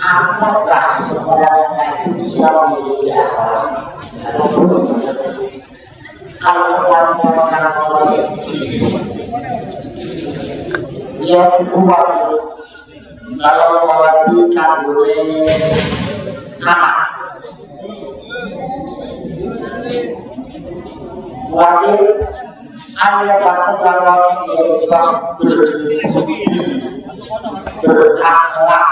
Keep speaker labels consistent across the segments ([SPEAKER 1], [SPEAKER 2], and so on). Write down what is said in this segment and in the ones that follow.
[SPEAKER 1] Apakah sebenarnya bisa menjadi kalau orang kecil dia cukup kalau mewakilkan boleh anak wajib ada bahwa dia berakhlak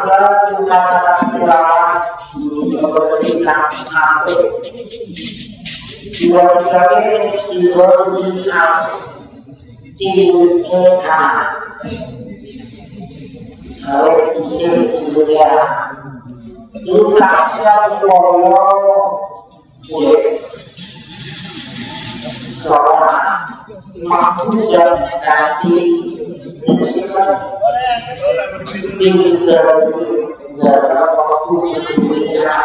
[SPEAKER 1] dengan tingkatan kelawan memberikan aku dua sebagai simbol cinta kalau isi cinta luka siapa boleh seorang makhluk yang dikasih disini pintar dalam waktu dunia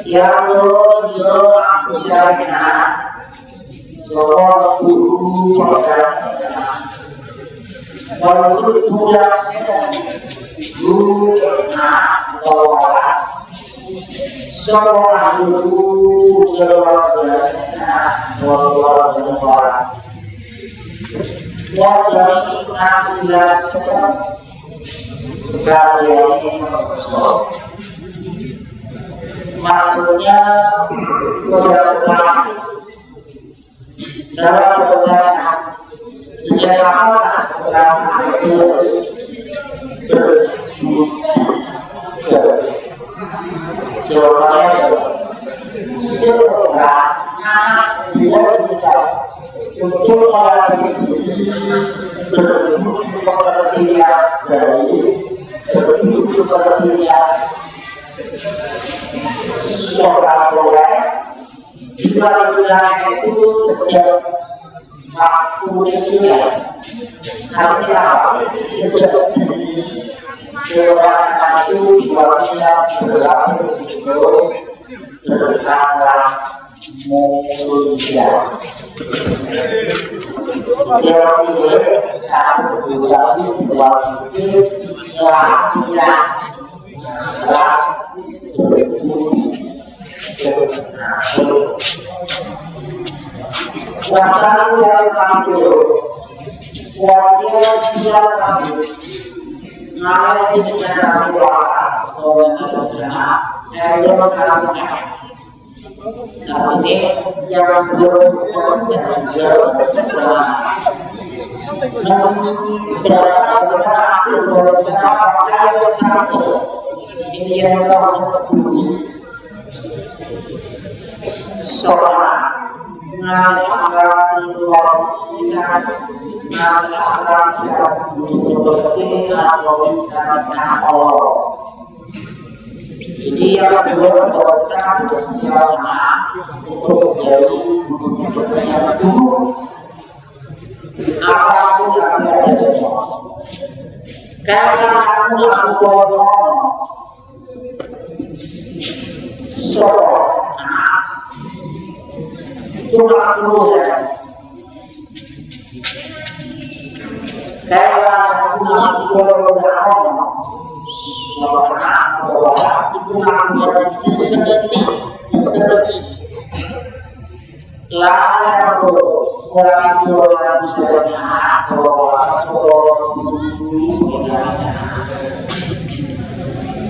[SPEAKER 1] yang aku siapkan seorang guru pelajaran walaupun pulang saya guru pelajaran seorang guru pelajaran wajah masih dan sebagai maksudnya dalam perjalanan dia akan terus jawabannya sebenarnya dia tidak untuk pengertian dari bentuk pengertian seorang dibacakan itu sejak waktu kecilnya artinya sejak dini seorang itu dibacakan berkala mulia dia tidak satu menjadi diwajibkan latihan wasalu yang kami wajibnya tidak kami namanya tidak sebuah soalnya sebenarnya yang berkata tapi yang belum berkata sebenarnya ini yang seorang jadi yang belum berkata sebenarnya untuk menjadi yang dulu apapun yang ada semua karena aku sebuah seorang itu makhluk karena aku sebuah seorang itu makhluk disebut layak orang itu orang sebenarnya atau orang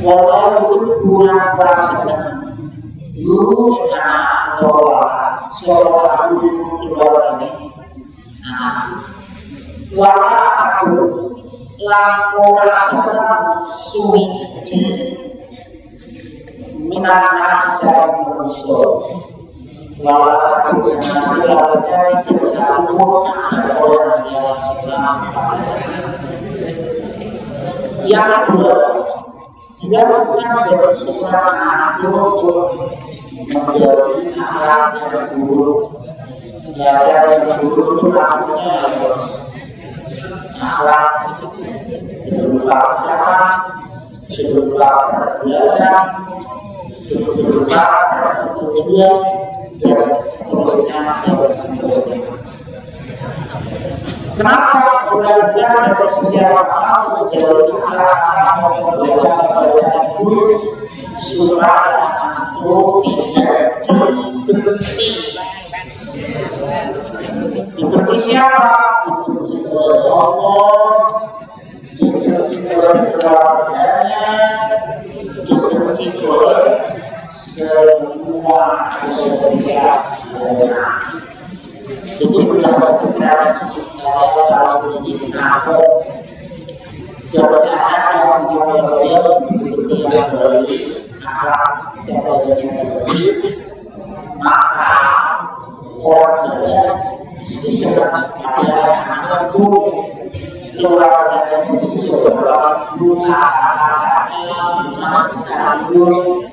[SPEAKER 1] walaupun kurang fasih dulu atau suara keluar ini. Wala aku langkah seberang suci minat sisa manusia. Wala aku segalanya tidak satu ada orang yang sedang yang kedua juga bukan dari seorang itu menjadi alat yang buruk. Ya yang buruk itu artinya akhlak berupa ucapan, berupa perbuatan, berupa persetujuan dan seterusnya. Kenapa kewajiban dari setiap orang menjadi akhlak perbuatan buruk supaya aku tidak dibenci? Dibenci siapa? Dibenci oleh Allah, dibenci oleh keluarganya, dibenci oleh semua manusia. Itu sudah berdeklarasi kalau harus menjadi kamu jabatan yang diambil seperti yang baik, akhlak setiap bagian yang baik, maka orangnya disebabkan ada itu keluarganya sendiri juga buka mas kandung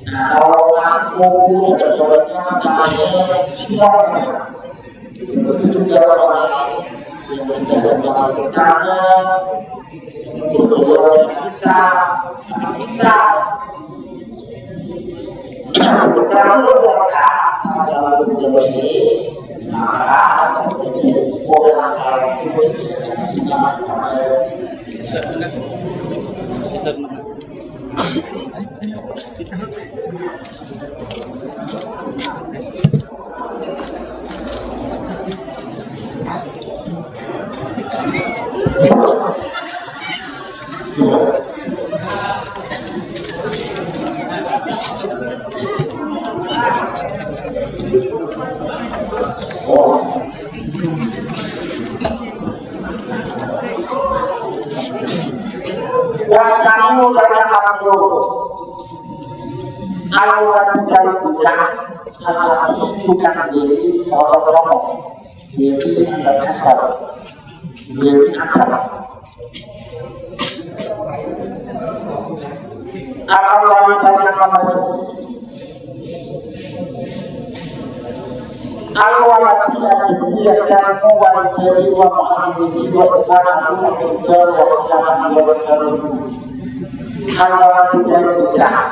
[SPEAKER 1] kalau masih kumpul jawabannya namanya semua sama itu juga orang lain yang tidak masuk tetangga itu juga kita berdoa segala terjadi maka terjadi orang itu sedang wasamu karena aku tidak bujang apalagi bukan diri orang-orang diri yang besar diri apa apalagi karena nama suci Allah tidak dibiarkan membuat diri wa muhammadin wa ta'ala Allah tidak berjahat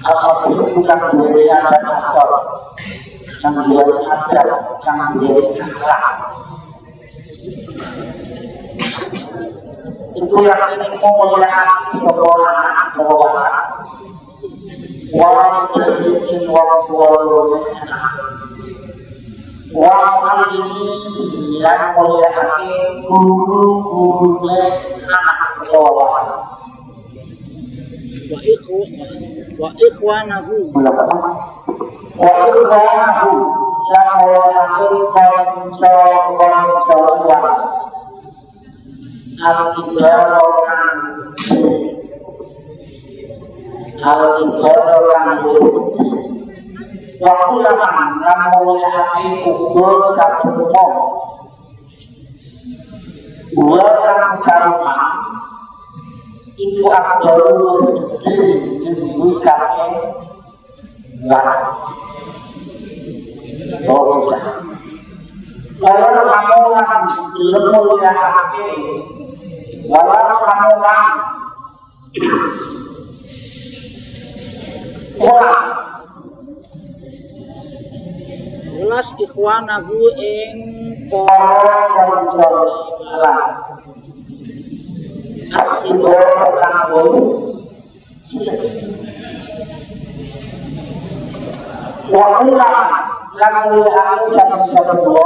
[SPEAKER 1] Allah bukan diri yang besar yang dia ajar yang diri akhlak itu yang ingin memuliakan sebuah anak bawaan wa muhammadin wa ini yang muliakan guru-gurunya anak bawaan wa ikhwanahu yang muliakan konco-koncoan al-ibarokan waktu yang muliakan kudus kaburmo buatan karma itu abdul gede menyebuskan warna wajah walau kamu lang belum muliakan walau kamu lang ulas ikhwanahu ing para yang jalan asyidor kanggo siap wakulah yang melihat siapa-siapa dua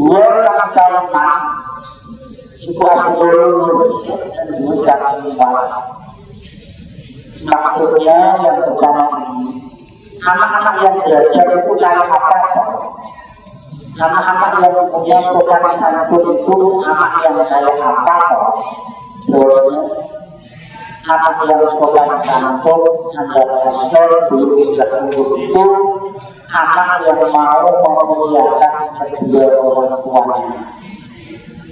[SPEAKER 1] yang jalan itu asyidor dan musyarat maksudnya yang pertama ini anak-anak yang belajar itu kayak apa? Anak-anak yang punya sopan santun itu anak yang kayak apa? Jawabannya, anak yang sopan santun adalah itu anak yang mau memuliakan kedua orang tuanya.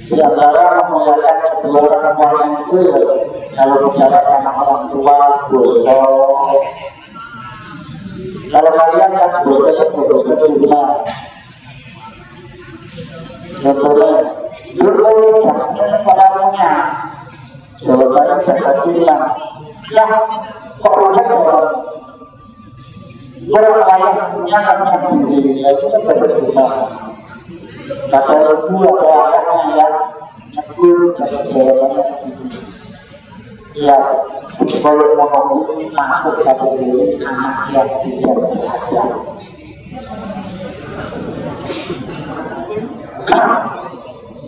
[SPEAKER 1] Di antara memuliakan kedua orang tuanya itu ya, kalau bicara sama orang tua, dosa. Kalau kalian kan dosanya dosa kecilnya. Contohnya, dulu jasmine orangnya, jawabannya kecilnya. Ya, kok orang kaya punya yang tinggi, ya itu kan kecilnya. Kata ibu atau ayahnya yang nyekul dari jawabannya tinggi. Ya, sebelum memenuhi masuk kategori anak yang tidak beradab.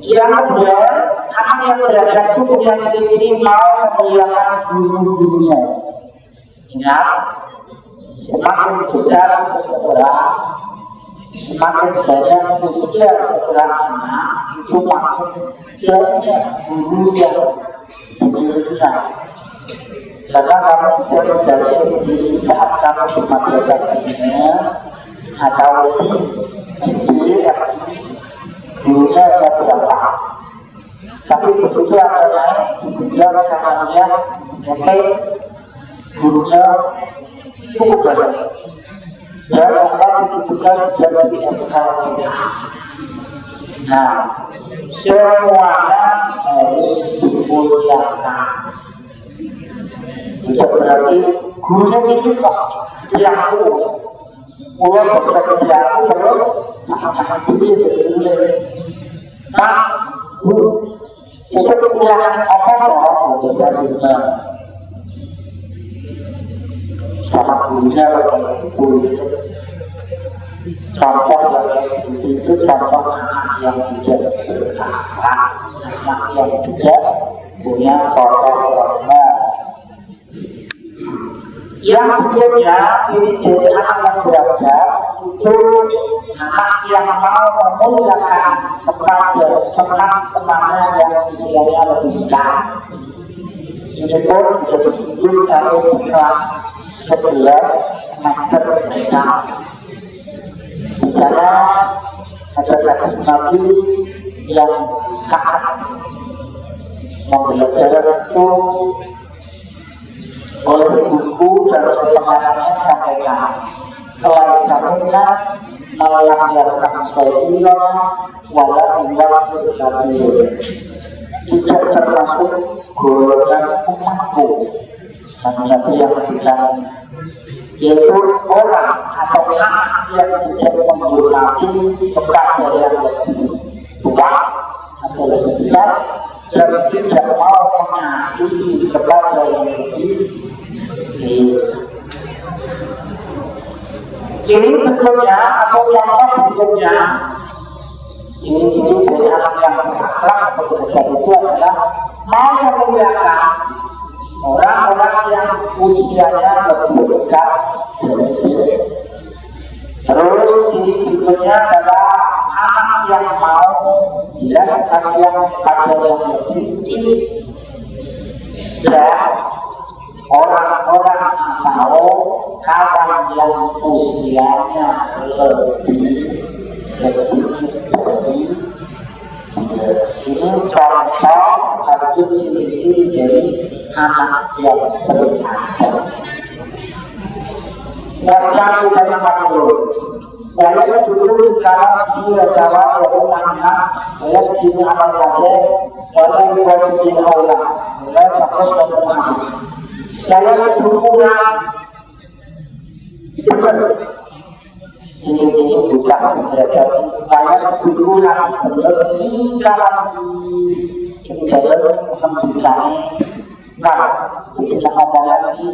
[SPEAKER 1] Yang kedua, anak yang beradab itu punya ciri-ciri mau memuliakan guru-gurunya. Ingat, semakin besar seseorang, semakin banyak usia seorang anak, itu makin banyak guru yang dimilikinya. Karena kamu bisa menggali sendiri saat kamu memakaskan dirinya atau sendiri gurunya ada berapa. Tapi begitu ada naik di jenjang sekarangnya sampai gurunya cukup banyak. Dan akan sedikitnya sudah di SK. Nah, semuanya harus dimuliakan. Tidak berarti gurunya cilik kok, dilaku. Mulai bisa dilaku terus sangat tinggi dari nah, sesuatu yang apa kok bisa juga. Sama gurunya itu contoh itu contoh anak yang tidak berkata, anak yang tidak punya protokol. Yang ketiga, ciri dari anak yang beradab itu anak yang mau memuliakan kepada teman-temannya yang usianya lebih besar. Ini pun sudah disebut sampai di kelas 11 semester besar. Di sana ada hadis Nabi yang sangat membelajar itu oleh buku dan pengarangnya sampaikan kelas kalinya melanggarkan sholat walau buat berlaku tidak termasuk golongan umatku hanya yang bukan yaitu orang atau anak yang tidak menghormati kepada yang lebih tua atau lebih besar dan tidak mau mengasihi kepada yang lebih kecil. Ciri bentuknya atau contoh bentuknya, ciri-ciri dari anak yang berakhlak atau beradab itu adalah mau memuliakan orang-orang yang usianya lebih besar dari dia. Terus ciri berikutnya adalah anak yang mau belas kasihan pada yang lebih kecil dan orang-orang atau kawan yang usianya lebih sedikit dari dia. Ini contoh sekaligus ciri-ciri dari anak yang beradab. Wassalamu alaikum. Walaupun kalau dia jawab orang nas, walaupun amal lagi, walaupun dia Allah, walaupun sesuatu. Walaupun ciri-ciri bukan sebenarnya, walaupun lebih kalau kita menghentikan, nah kita ngomong lagi.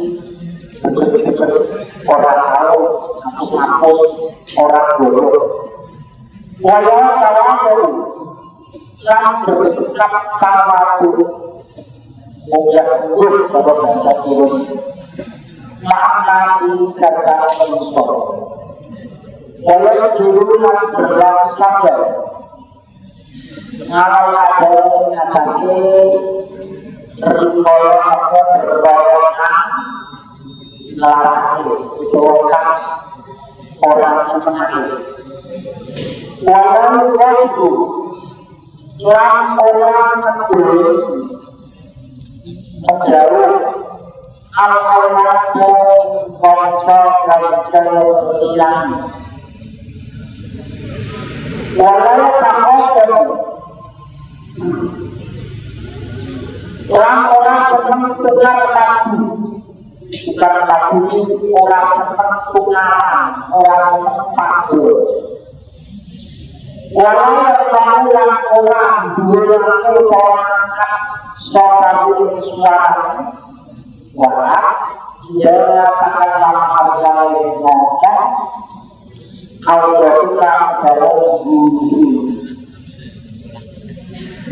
[SPEAKER 1] Orang tahu, hapus orang bodoh. Walau tahu, yang bersikap tawadhu, mungkin gugur kalau bahasa Jawa. maknasi serta manusia. Walau dulu berlaku sabar, kalau ada yang ngatasi rikolo aku berlawakan larang berlawakan orang yang mengakhir. Walau itu yang orang peduli menjauh al-Allah konco-konco hilang. Walau kakoskan orang senang tukar kaki, tukar kaki ini orang senang tukaran, orang senang pakai. Walau yang orang berlaku orang soal suara, walau dia katakan harga yang ngomong, kalau kita dalam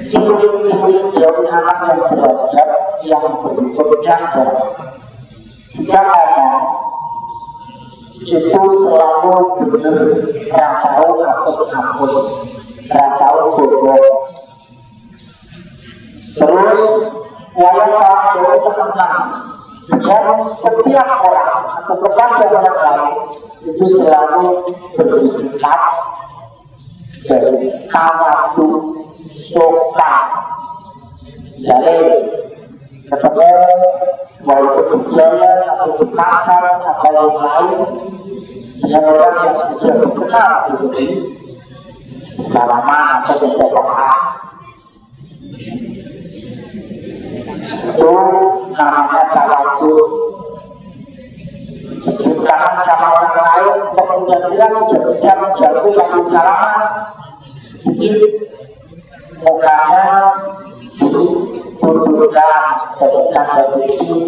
[SPEAKER 1] ciri-ciri dari anak yang beradab yang berbeda. Jika ada itu selalu benar, yang tahu hapus, yang tahu bodoh. Terus walaupun itu kemas, dan setiap orang atau kepada orang lain itu selalu bersikap dari kawatu sopan. Jadi ketemu walaupun kecilnya atau kasar atau yang lain dengan orang yang sudah berkenal selama atau bersama itu namanya kawatu. Sedangkan sama orang lain kemudian dia tidak bisa menjaga yang selama sedikit mukanya diturunkan sebagai tanda bukti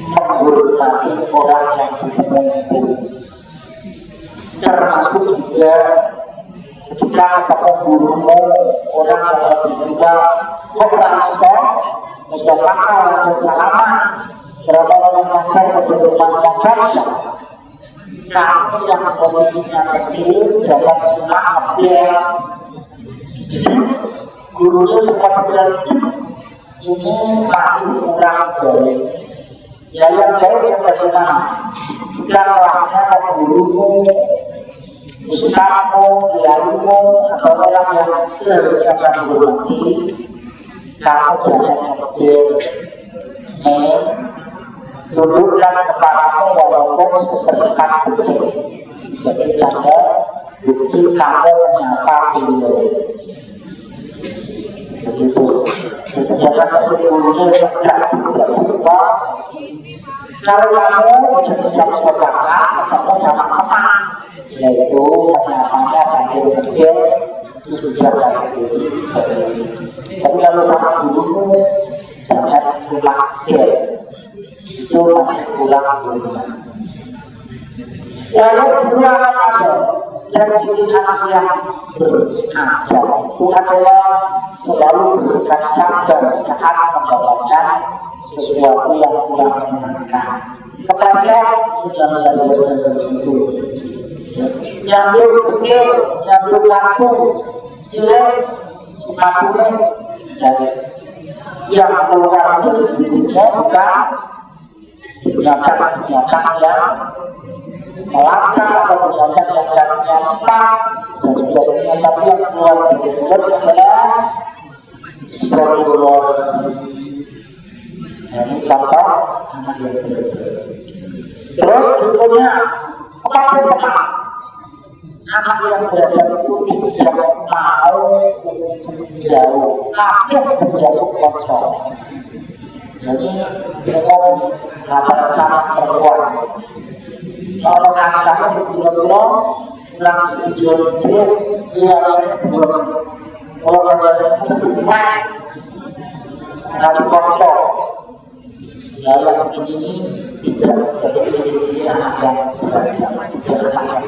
[SPEAKER 1] menghormati orang yang berkumpul. Termasuk juga ketika ketemu orang yang berbeda koperasi masuk akal selama berapa orang makan kehidupan yang saja. Kamu yang posisinya kecil jangan cuma ambil gurunya juga berarti ini masih kurang baik. Ya yang baik yang bagaimana? Jika kelasnya gurumu, ustazmu, kiaimu atau orang yang seharusnya menghormati, kamu jangan ambil dudukkan kepalamu walaupun seperti bukti sebagai tanda bukti kamu menyapa beliau. Begitu. Jangan bergurungnya tidak berubah. Kalau kamu tidak siap sekolah, kamu sama apa? Yaitu kenyataannya sambil kecil itu sudah dari tapi kalau sama gurumu jangan cuma itu masih pulang dulu. Lalu dua ada dan ciri anak yang berakal itu adalah selalu bersikap sabar saat mendapatkan sesuatu yang kurang menyenangkan. Kekasih sudah melakukan begitu. Yang kecil, yang laku, jelek, sepatunya saya. Yang keluar itu bukan kebijakan yang melangkah atau kebijakan yang tepat dan sebagainya, tapi yang keluar dari mulut adalah Astagfirullah. Ini contoh anak yang berbeda. Terus berikutnya apa anak yang berada itu tidak mau jauh, tapi menjauh kocok. Jadi mereka anak perempuan. Kalau anak sebelum pulang setuju itu dia belum. Kalau ada istimewa, nanti kocok. Ya yang begini ini tidak sebagai ciri-ciri anak yang tidak anak.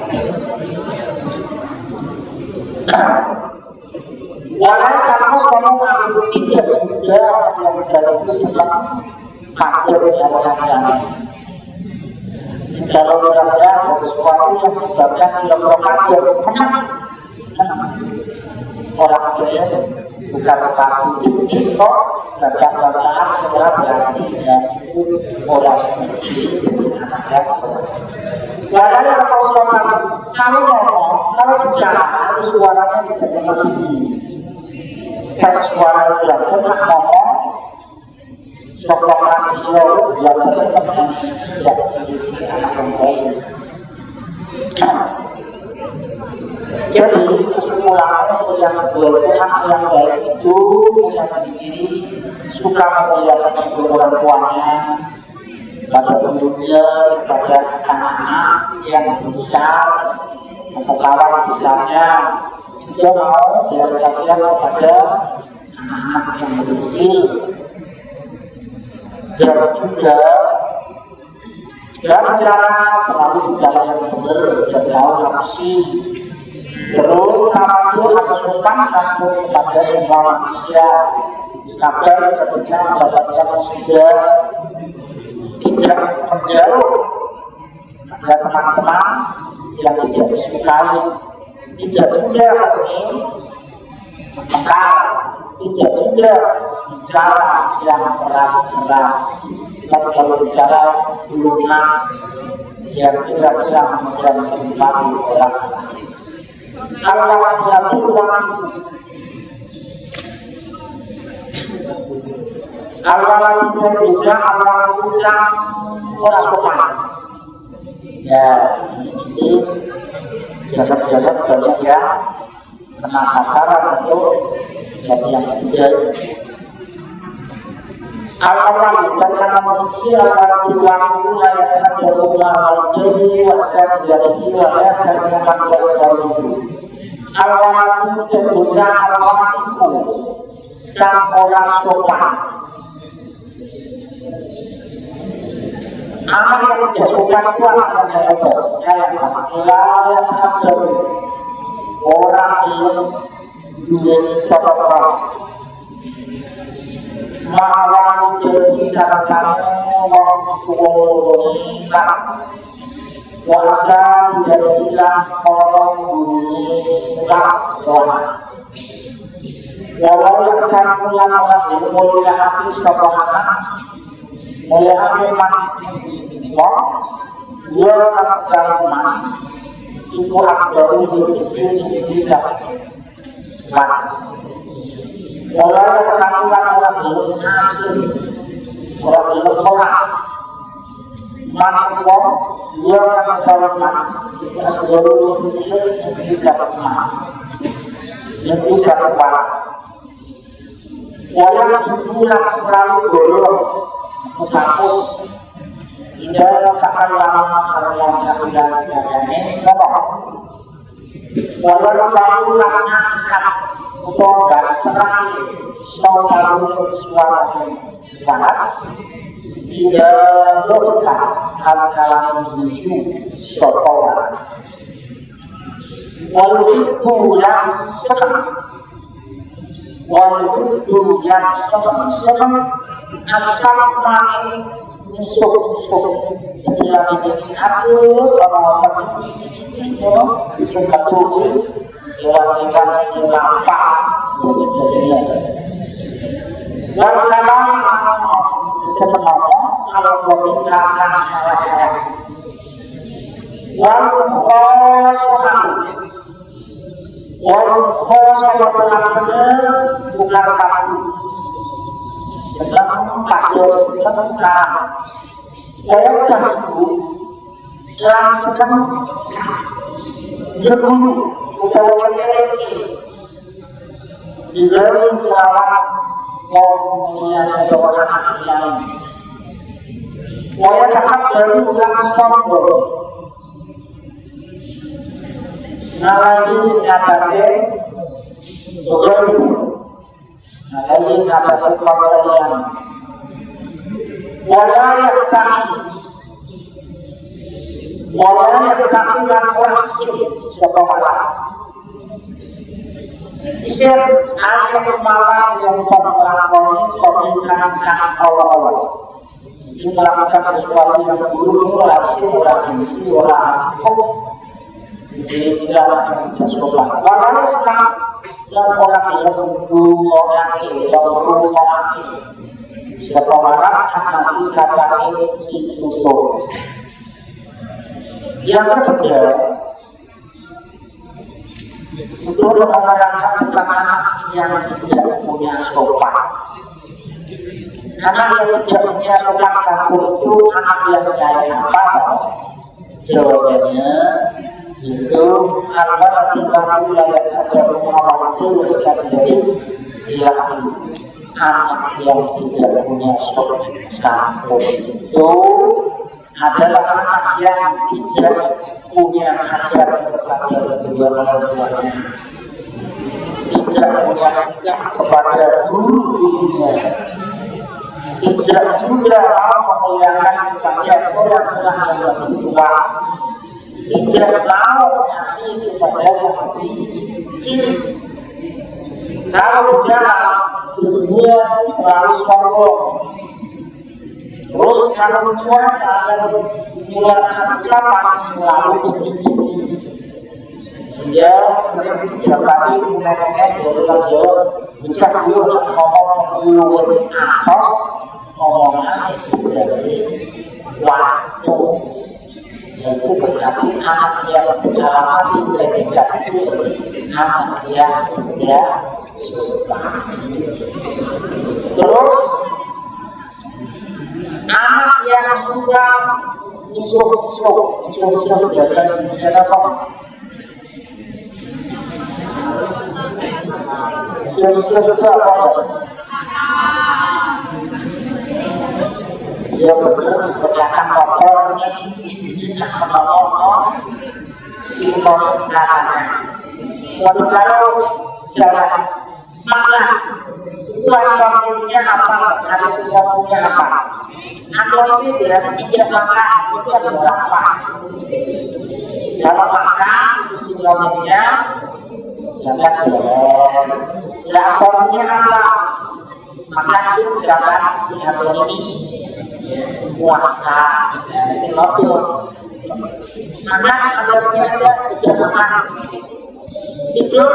[SPEAKER 1] Walau kamu ngomong aku tidak juga yang dalam sifat akhir yang ada. Kalau ada sesuatu yang menyebabkan menyebabkan dia menang, orang kaya bukan kaku tinggi kok, gagah-gagahan segera berarti dan itu orang kecil anak-anak. Walau yang kau selama kalau ngomong, kalau bicara harus suaranya tidak terlalu tinggi. Kalau suara yang tidak ngomong, sokong beliau yang tidak ciri-ciri anak yang baik. Jadi kesimpulannya yang anak yang baik itu punya ciri-ciri suka memuliakan orang tuanya, pada penduduknya, kepada anak-anak yang besar atau kawan besarnya, juga mau biasa kasihan kepada anak-anak yang kecil. Dan juga jika bicara selalu bicara yang benar dan tahu nafsi. Terus tahu harus sopan santun kepada semua manusia. Sabar ketika mendapatkan musibah, tidak menjauh pada teman-teman yang tidak disukai, tidak juga mekar, tidak juga bicara yang keras-keras, dan kalau bicara lunak yang kira-kira memberikan simpati orang lain. Kalau laki-laki uang kalau lagi berbicara orang utang orang sopan, ya ini jaga-jaga banyak yang kena sasaran untuk yang ketiga. Kalau wanita dalam siji akan diulangi mulai akan diulang jadi wasat dari jiwa akan diulang. Kalau wanita berbicara orang itu dan orang sopan, anak yang tidak sopan itu akan kayak yang ada orang yang juga dicocok. Ma'awani jadi syaratan orang wasa jadi hilang orang walau yang akan melakukan mulia hati sekolah mulia hati mati dia akan jalan itu akan bisa walau yang akan hasil orang belum kelas mana uang dia akan jalan seluruh kecil yang bisa yang bisa berpahala walau hiburan selalu dorong status tidak akan lama kalau yang terjadi walau selalu langkah tobat terakhir selalu suara barat tidak berkah hal-hal menuju sopan walau yang sedang walau yang sedang asal main esok ketika ini hasil kalau cicit-cicit bisa betul hewan-hewan seperti lampak dan sebagainya. Dan kalau bisa menolong kalau memindahkan hal-hal wal khosohatu bukan kaku sedang kaku sedang karang kualitas itu langsung berguru utawa memiliki di dalam kelawat yang menjawab hati yang wajah cakap dari langsung nalagi atasnya berguru nalagi atasnya kejadian wala yastaqim dan waksir siapa malah isir ada malah yang melakukan pemerintahan Allah melakukan sesuatu yang buruk, lazim, orang gengsi, orang angkuh, ciri-ciri orang yang tidak sopan. Warnanya sekarang yang orang yang mendukung orang yang mendukung orang siapa orang masih kata itu tuh. Yang ketiga, itu orang-orang yang tidak punya sopan. Anak yang tidak punya sopan santun itu anak yang kayak apa? Jawabannya itu apa timbang wilayah ada Muhammad itu jadi dilakukan anak yang tidak punya sopan santun itu adalah anak yang tidak punya adab kepada kedua orang tuanya, tidak punya adab kepada gurunya, tidak juga mau memuliakan kepada orang-orang yang lebih tua, tidak mau kasih kepada yang lebih kecil. Kalau berjalan dunia selalu sombong, terus kalau keluar akan mengeluarkan ucapan selalu tinggi-tinggi, sehingga sering didapati mulai-mulai dari Jawa bicara dulu dan ngomong atas omongan itu dari waktu, yaitu berarti anak yang dalam hati tidak itu anak yang tidak suka. Terus anak yang suka isu-isu biasanya saya apa? Isu-isu itu apa? Dia berkata motornya tidak menolong simbol kanan. Kalau siapa makna itu artinya apa? Harus simbolnya apa? Atau ini berarti tidak makan itu adalah apa? Kalau makan itu simbolnya silakan boleh. Lakonnya apa? Makan itu silakan silakan ini puasa itu betul. Makan adanya ada tidak makan tidur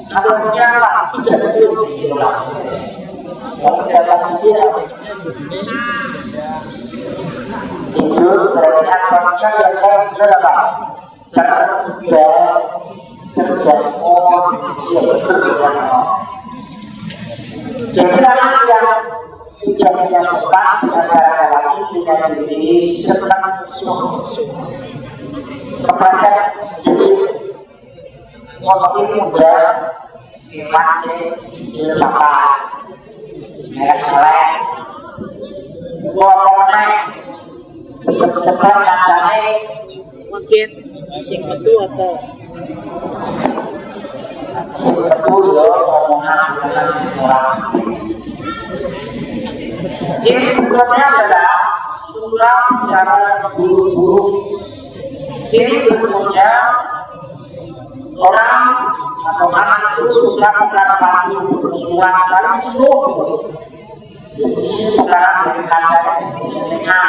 [SPEAKER 1] adanya apa? Tidak tidur. Kalau silakan tidur begini tidur berarti adanya yang tidur apa? Jadi anak yang tidak punya sopan di antara laki punya ciri-ciri senang isu-isu. Kepastian jadi ngomongin muda masih skill apa? Melek-melek, ngomongnya cepat nyatanya mungkin sing metu apa? Sing metu ya omongan bukan sing orang. Ciri berikutnya adalah suka bicara buru-buru. Ciri berikutnya orang atau anak itu suka mengatakan bersuara dalam suhu. Ini sekarang dari kata sebenarnya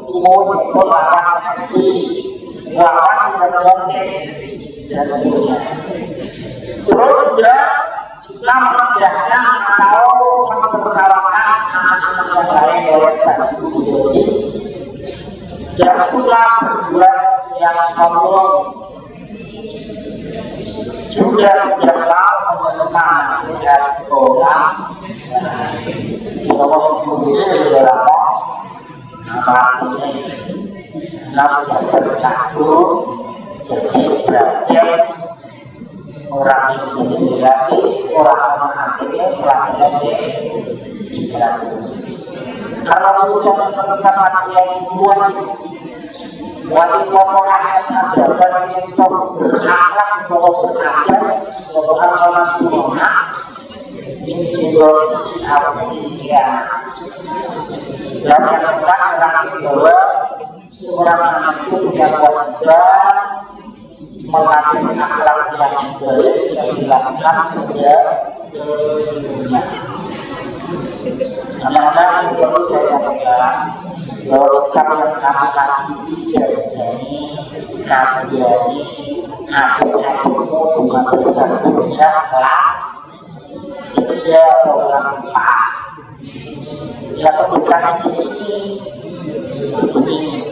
[SPEAKER 1] itu mau sebut apa lagi? Bahkan tidak lonceng dan seterusnya. Terus juga suka merendahkan atau mentertawakan anak-anak yang lain oleh stasiun ini. Dan suka berbuat yang sombong. Juga tidak mau menerima nasihat orang. Kalau kemudian dalam apa ini? Karena sudah berkatu, jadi berarti orang yang disihati, orang hatinya pelajaran sih. Kalau kita menemukan hati yang wajib pokoknya ada dan untuk berakhlak, untuk beradab, soal orang tua, insyaallah harus dilihat. Dan yang keempat orang kedua. Seorang anak itu punya kewajiban melatih akhlak yang baik yang dilakukan sejak kecilnya. Karena itu saya sampaikan bahwa kitab yang kami kaji ini jadi kajian ini adik-adikmu bukan besar dunia kelas 3 atau kelas 4. Yang dikaji di sini begini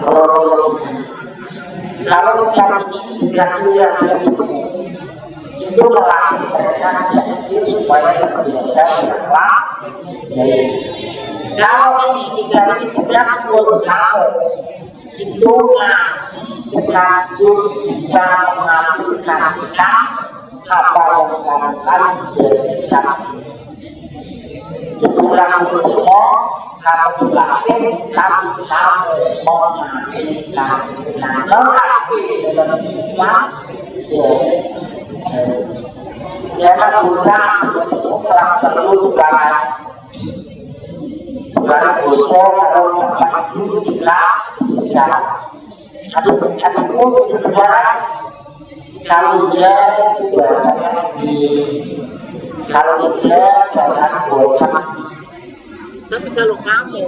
[SPEAKER 1] kronologi. Kalau kitab ini dikaji oleh adikmu itu melatih mereka sejak kecil supaya terbiasa dengan kalau ini tidak sepuluh tahun itu ngaji sekaligus bisa mengaplikasikan apa yang kamu kaji dari kitab ini. Jadi kamu tengok, kamu dilatih, kamu mengaplikasikan dalam kitab ya kan bisa kelas terlalu banget sekarang usul kalau dapat itu kita bicara ada untuk bicara kalau dia itu biasanya di kalau dia biasanya bukan tapi kalau kamu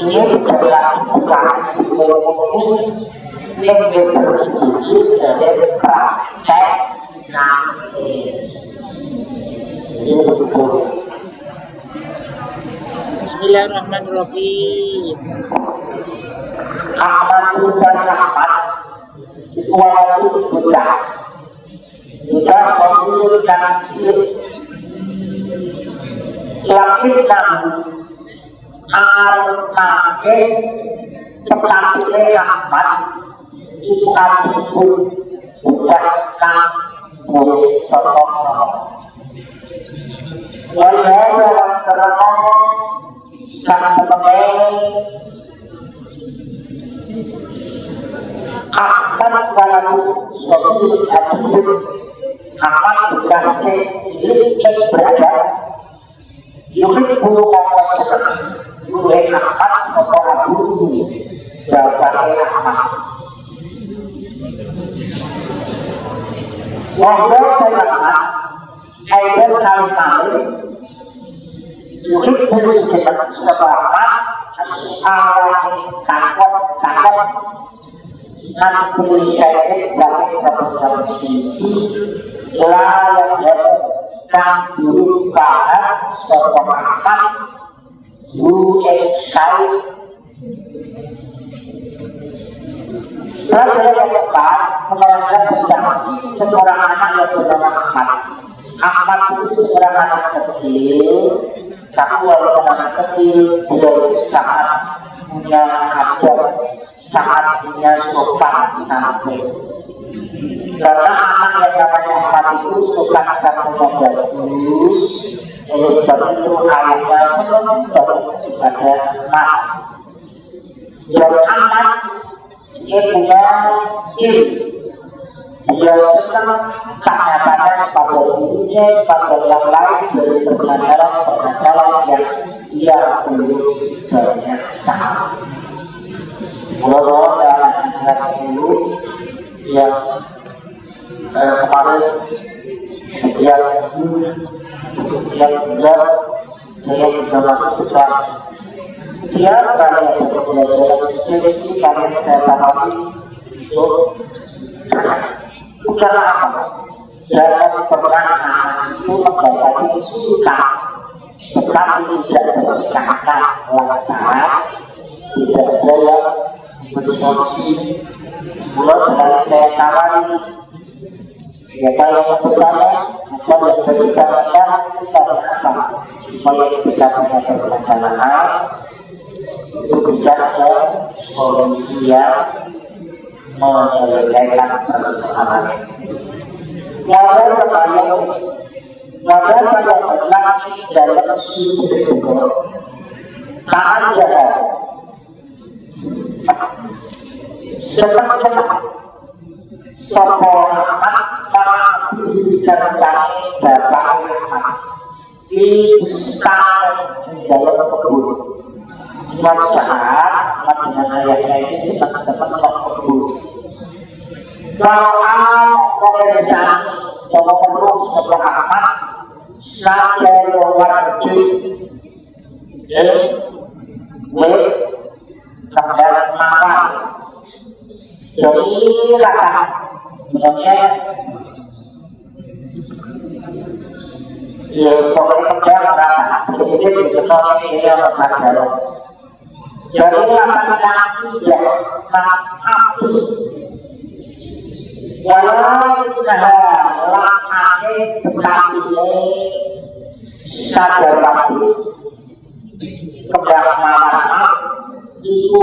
[SPEAKER 1] ini tidak bukan psikolog yang bisa dididik dari praktek nanti. Bismillahirrahmanirrahim. Ahmad Ujar Ahmad Wawatu Ujar Ujar Sohibul dan Ciri Lakikan Al-Nage Tepatnya Ahmad itu kami pun ucapkan murid tokoh walaupun dalam terang sang pemain Ahmad dalam suatu hadis Ahmad berjasa jadi berada yukit bulu kawasan mulai Ahmad sebagai guru berbagai Ahmad wajah saya ayat kali-kali yukit bulu sebagai soal kakak dan penulisannya sebagai suci layak kan guru kahar sebagai guru eksai Saya dapat mengenai tentang seorang anak yang bernama Ahmad. Ahmad itu seorang anak kecil, tapi walaupun anak kecil dia sangat punya adab, sangat punya sopan santun. Karena anak yang namanya Ahmad itu sopan santunnya bagus, sebab itu ayahnya senang kepada Ahmad. Dan Ahmad dia punya ciri, dia senang kadang-kadang pada dirinya, pada yang lain dari permasalahan yang dia belum banyak tahu. Walau dalam kelas 10 yang kemarin sekian bulan saya sudah masuk ke kelas. Setiap kali ada pembelajaran mesti kalian saya pahami itu bukanlah apa jangan pernah itu membaca kesulitan tetapi tidak bercakap lantaran tidak ada yang bersolusi. Mulai sedang saya tawari siapa yang bertanya apa yang berbicara kita apa supaya kita tidak bermasalah itu bisa ada solusi yang menyelesaikan persoalan. Wadah bertanya, wadah pada lelaki dalam suku itu, kasihan, sepak-sepak, sekolah, disertai bapak di sekitar dalam kebun. Suatu saat, dengan ayahnya itu sepak-sepak dalam kebun. Soal pekerjaan Kalau terus berlahan saja wajib kemudian makan. Jadi kata sebenarnya ya pokoknya kemudian merasa jadi kalau ini harus ngajar. Jadi akan tidak api walau lahake sekali sadar lagi keberamanan itu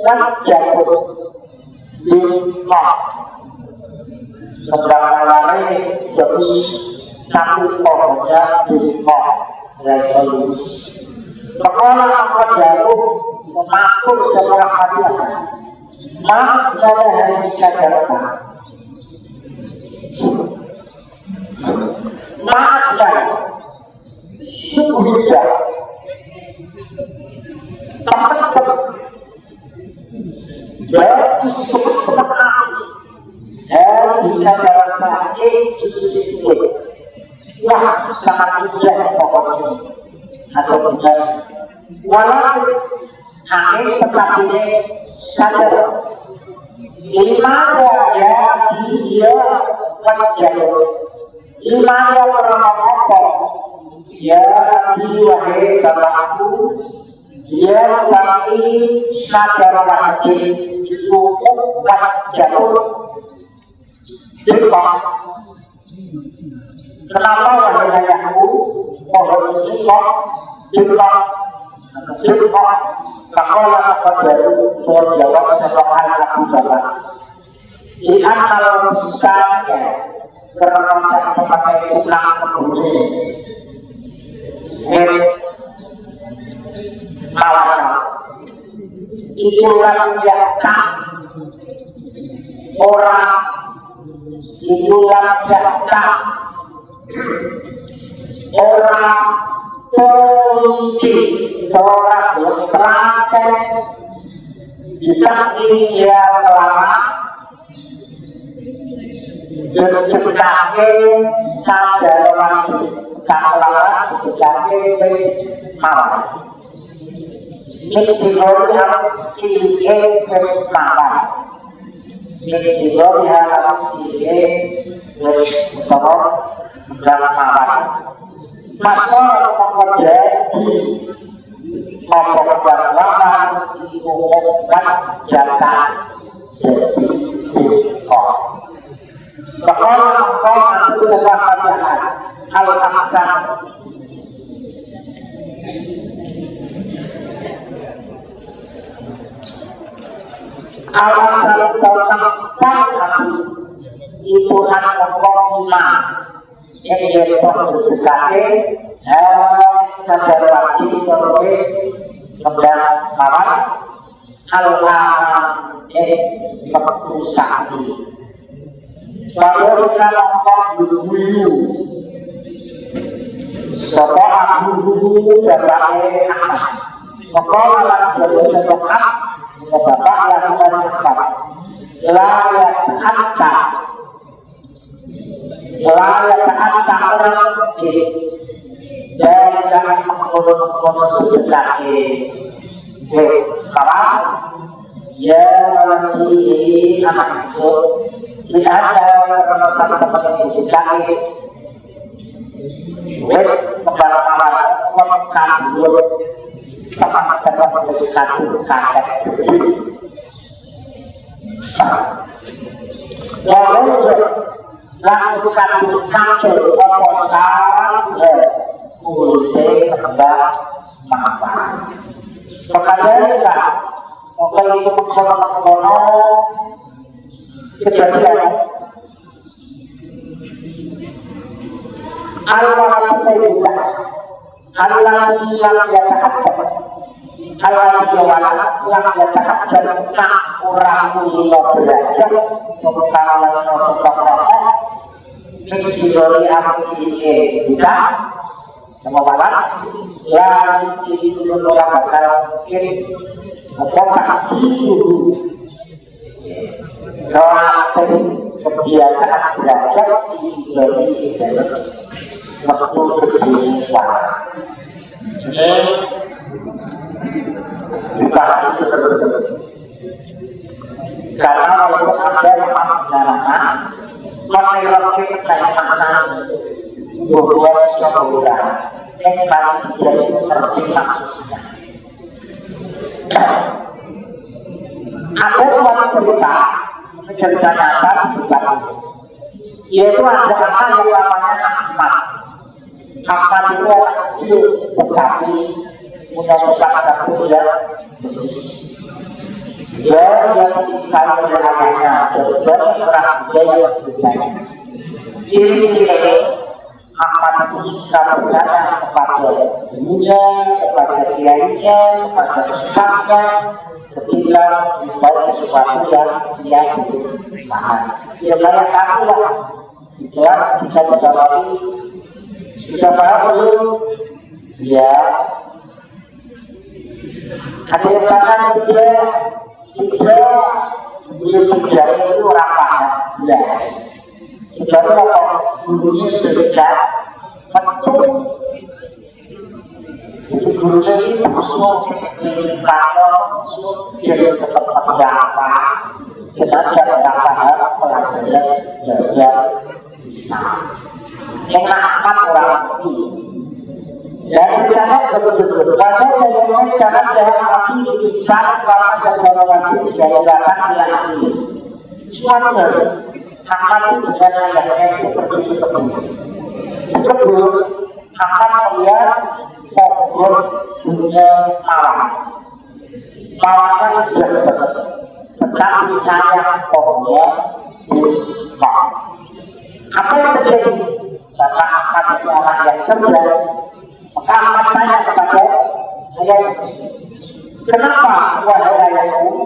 [SPEAKER 1] wajah lima keberamanan jadi satu pokoknya lima resolusi. Kalau apa jauh mengatur sebuah hadiah, maka sebenarnya harus sadarkan. Maka sebenarnya sudah tepat harus disadarkan itu. Wah, sangat mudah pokoknya. Atau benar walaupun kami tetap ini sadar lima ya dia wajah lima ya orang-orang ya wahai bapakku dia kami sadar lagi itu wajah Jepang. Kenapa wahai ayahku pohon ini kok Jepang Kakolah kepada jawab sebagai aku jawab. Lihat kalau misalnya kerasa memakai tukang kemudian malam itulah jatah orang itulah jatah orang politik orang berterakan jika dia telah jejak-jejak saja orang kalah jejak-jejak malam Jejak yang cilik malam Jejak yang cilik malam Masalah menjadi memperbaiki diumumkan jatah jadi tiktok. Bahwa engkau harus kebahagiaan al-askan. Al-askan tentang hati itu akan mengkomilah yang berjejak sadar waktu terlebih kemudian malam al-alam keputusan kalau kita lakukan dulu setelah dulu dan rakyat atas maka dari setelah bapak yang menetap layak angka orang dan jangan mengurut jejak kawan ya nanti anak masuk tidak ada permasalahan tempat jejak pengalaman memekan tempat bersekat kaset langsung kantor oposal kulit kepada mama. Pekerjaan kalau itu mengkono kejadian Allah kita Allah yang yatahaddan Allah yang yatahaddan orang mulai belajar tentang Mencuri arti kita Kemudian yang itu orang bakal mungkin apakah itu kalau kebiasaan belajar dari waktu berkehidupan. Ini juga itu karena walaupun ada yang menggunakan meneliti kaitan hubungan sekolah yang paling tidak mengerti maksudnya. Ada suatu cerita nyata di Bali, yaitu ada anak yang namanya Ahmad. Ahmad itu anak kecil, tetapi punya sifat kerja. Dia yang mencintai ayahnya, dan dia yang mencintai. Ciri-ciri Ahmad itu suka bertanya kepada ibunya, kepada kiainya, kepada ustaznya, ketika jumpa sesuatu yang dia paham. Dia banyak tahu lah, ya kita menjawab sudah paham belum? Dia ada yang katakan tidak itu orang paham. Yes. Sebenarnya kalau gurunya tidak betul, itu gurunya itu usul seperti kalau usul dia cepat berapa, sengaja berapa pelajaran belajar Islam. Kenapa orang itu? Dan sebenarnya betul-betul karena dalam cara dalam arti Ustaz kalau sudah orang itu dilakukan dengan ini. Suatu akan dengan ayahnya itu pergi ke kebun. Akan melihat pohon bunga mawar. Mawarnya tidak tetapi sayang pohonnya di bawah. Apa yang terjadi? Karena akan orang yang cerdas, maka akan tanya kepada ayahnya, kenapa wahai ayahku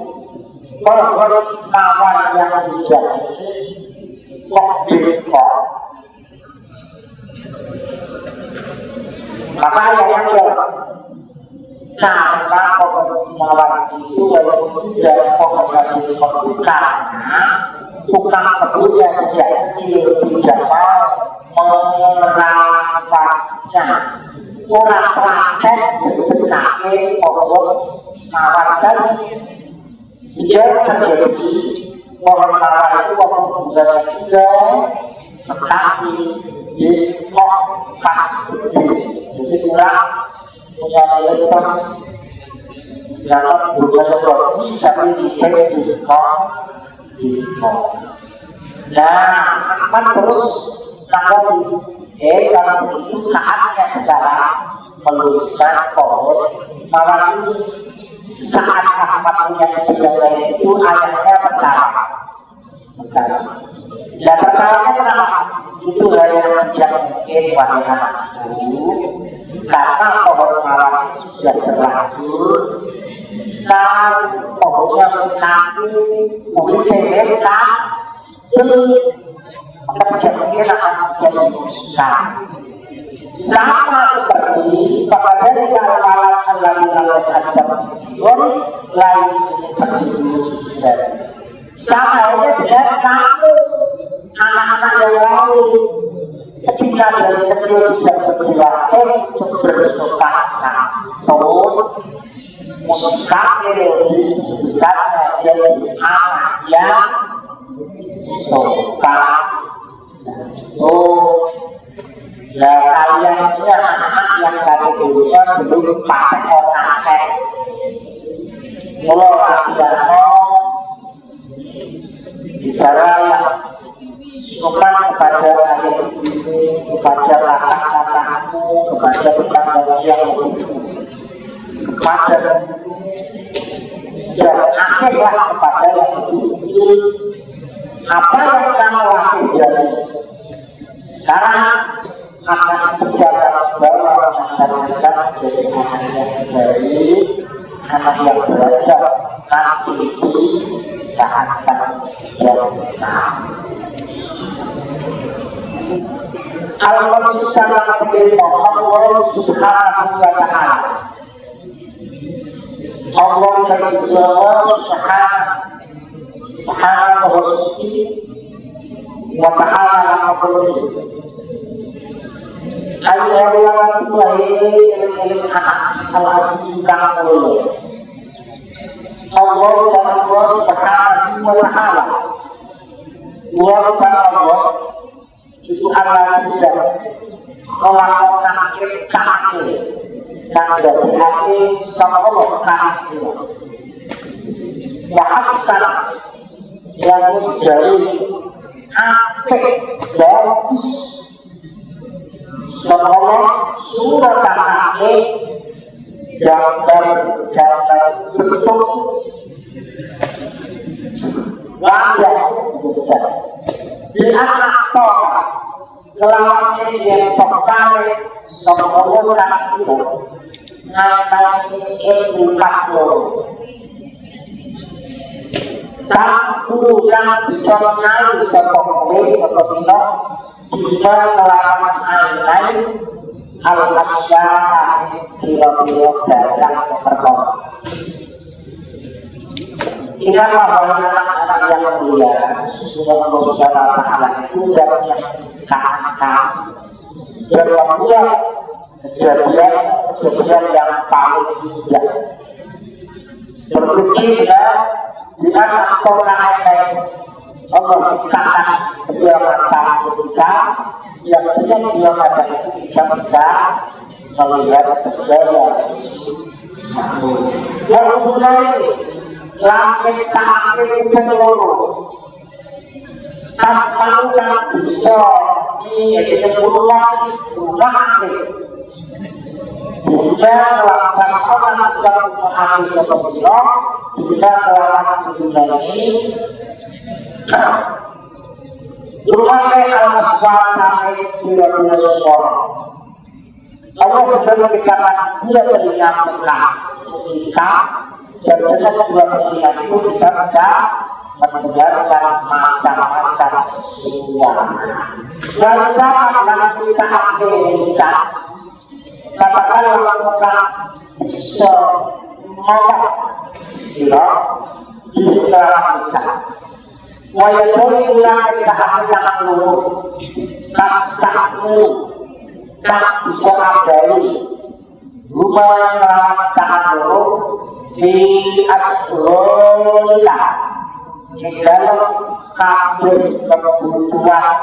[SPEAKER 1] pohon mawar yang tidak ini kok bengkok? Maka ayahnya bilang, karena pohon mawar itu walaupun tidak pohon yang bengkok karena tukang kebunnya sejak kecil tidak mau merawatnya. Orang praktek jenis pohon mawar tadi sehingga terjadi pohon mawar itu walaupun bunganya hijau tetapi di kok pas gede. Jadi orang punya lepas yang bunganya bagus tapi di kok di kok. Nah, akan terus kalau itu saatnya sekarang meluruskan pohon mawar ini. Saat Ahmad yang dijaga itu ayahnya pertama. Dan pertamanya kenapa? Itu hal yang tidak mungkin wahai anakku, karena pohon mawar sudah terlanjur besar, pohonnya sekali, mungkin tegeskan, maka tidak mungkin akan bisa diluruskan. Sama seperti kepada alat yang dilakukan jiwa lain seperti itu. Sama halnya dengan kamu anak-anak yang lain ketika dari kecil tidak berperilaku untuk bersuka santun, mustahil bisa jadi anak yang suka santun. Ya kalian ini anak-anak yang dari dulunya belum pakai otak. Mulai latihan bicara yang sopan kepada adik ibu, kepada kakak-kakakmu, kepada tetangga yang kepada yang asyiklah kepada yang lebih kecil. Apa yang kamu lakukan sekarang akan persiapan bahwa akan menjadi anak yang baik, anak yang belajar nanti di saat yang besar. Al-Maksud dalam kebenaran Allah Subhanahu wa Ta'ala. Allah dan Allah Subhanahu wa Suci wa ta'ala al-qur'an ayat al-aziz kang Allah dan Allah subhanahu wa ta'ala wa Allah itu Allah tidak melakukan kekayaan dan jadi hati sama Allah kasih bahaskan yang dari hati bagus sama Allah sudah kekayaan gambar bentuk wajah besar di anak toka selama yang terkait sokongan kasih ngakai ilmu kaklo kaku kan sokongan sokongan sokongan kita melakukan lain al-hasyah kira-kira dalam perkara. Ingatlah bahwa anak-anak yang mulia sesungguhnya Allah Subhanahu wa ta'ala itu yang menciptakan kejadian yang paling indah. Berbuktinya di anak kota Allah ciptakan kebiasaan kita yang punya kebiasaan itu kita bisa melihat segala sesuatu. Mulai langit ke akhir penyeluruh kaspanukan bisa jadi peluang kita melaksanakan segala hadis Rasulullah kita melakukan ini berbagai al-asbab tidak semua Allah berkata dia menyampaikan kita dan dengan dua pilihan itu kita bisa mendengarkan macam-macam suara. Dan sekarang kita bisa katakanlah melakukan semua istilah kita bisa. Walaupun ulang kehadiran dulu, katakanlah tak seorang dari rumah kehadiran di asrolika di dalam kabel kebutuhan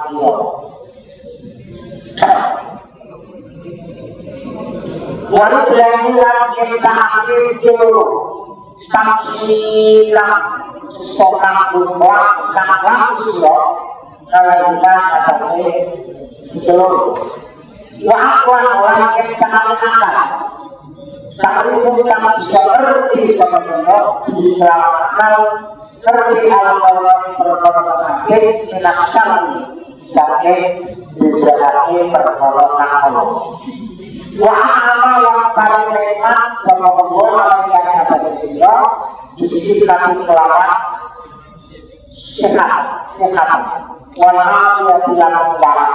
[SPEAKER 1] dia. Walau yang kita habis dulu, tafsirkan sokan rumah kan sudah melakukan atasnya sebelum. Wahai orang yang kehadiran kami bukan seperti semua dilakukan seperti Allah berkorban jelaskan sebagai diberkati pertolongan Allah. Wahana yang paling hebat sama Allah yang atas sehingga istiqamah melawan sehat. Walau yang tidak membalas.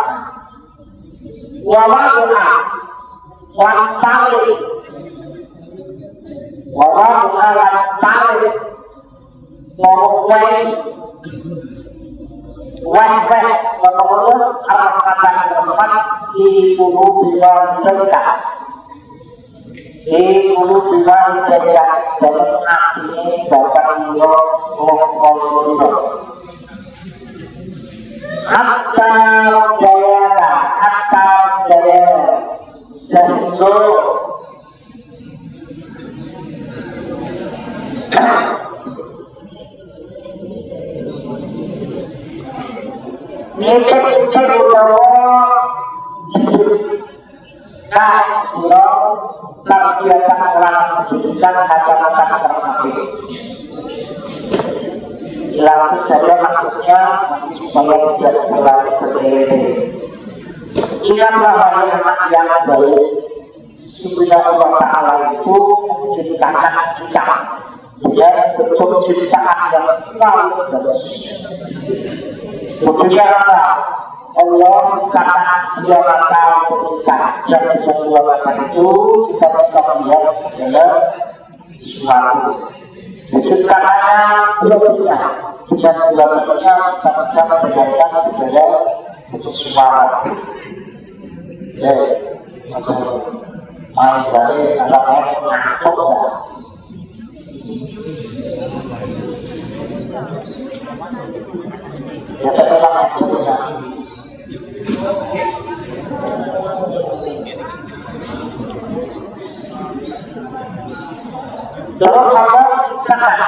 [SPEAKER 1] Walau wantali walau alat tarik mengubah wajah seluruh arah-arah tempat di bulu bilang mereka di bulu bilang mereka jadi akhirnya dapat dia mengubah hatta daya sehingga kita berjawab nah surau terbiasa orang menjadikan kata-kata termati lalu saja maksudnya supaya tidak terlalu berbeda. Ingatlah bahwa anak yang baik sesungguhnya Allah Ta'ala itu menciptakan kita dia bentuk ciptaan yang paling bagus. Kemudian Allah menciptakan dua mata untuk kita yang dengan dua mata itu kita bisa melihat segala sesuatu. Menciptakannya dua pilihan dengan dua-duanya sama-sama berkaitan sebagai suara. Macam main dari anak yang ngakuk ya. Ya memang itu ya. Terus ada ciptakan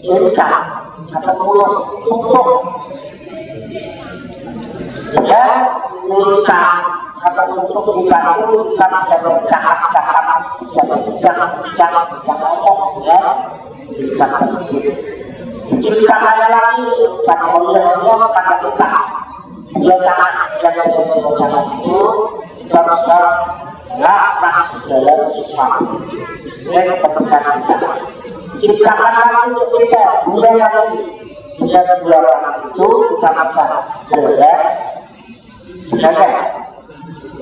[SPEAKER 1] Isa atau mulut tutup ya Isa atau tutup bukan siapa ngomong ya Isa tersebut diciptakan lagi pada olehnya pada kita dia jangan itu kita bisa melakukan segala sesuatu sesuai kepentingan kita ciptakan lagi untuk kita dunia lagi dunia itu kita bisa jelek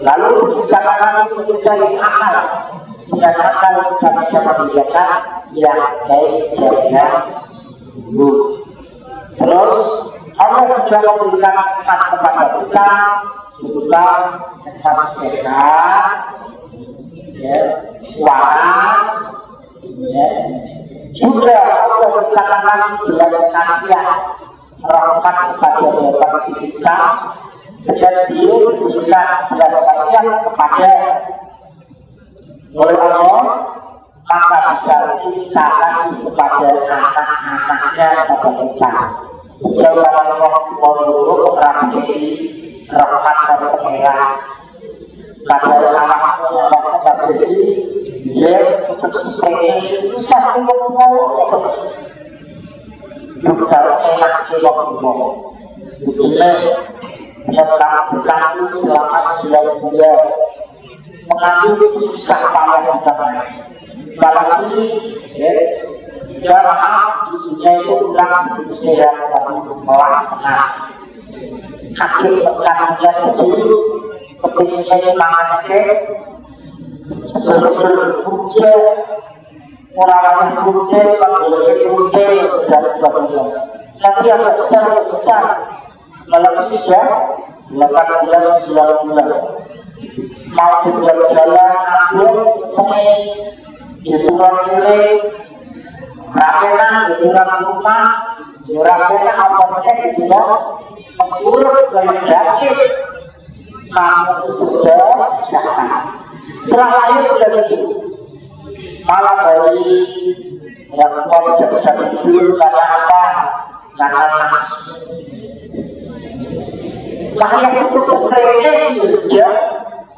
[SPEAKER 1] lalu diciptakan lagi untuk kita yang akal dengan akal kita bisa membedakan yang baik dan yang buruk. Terus Allah juga memberikan kepada kita tentang sehat, waras, juga Allah ciptakan lagi belas kasihan rahmat kepada kita dan dia memberikan belas kasihan kepada oleh Allah maka bisa ciptakan kepada anak-anaknya kepada kita. Jika Allah mau orang jadi rahmat dan pengeran pada anak yang kita beri dia untuk seperti satu mau juga enak juga mau ini yang lakukan selama 9 bulan mengambil itu susah payah bukan apalagi jika maaf di dunia itu ulang hidup sehat tapi melaksanakan hakim tekanannya sendiri kepentingannya mangan sehat sebesar hujan orang-orang hujan kalau hujan dan sebagainya tapi yang besar malah sudah 8 bulan 9 bulan mau berjalan ambil kami hitungan ini rakyatnya hitungan rumah rakyatnya apanya juga mengurut dengan gaji kamu sudah siapkan setelah lahir dari malah dari yang kau tidak bisa tidur karena apa karena panas yang itu sebenarnya dia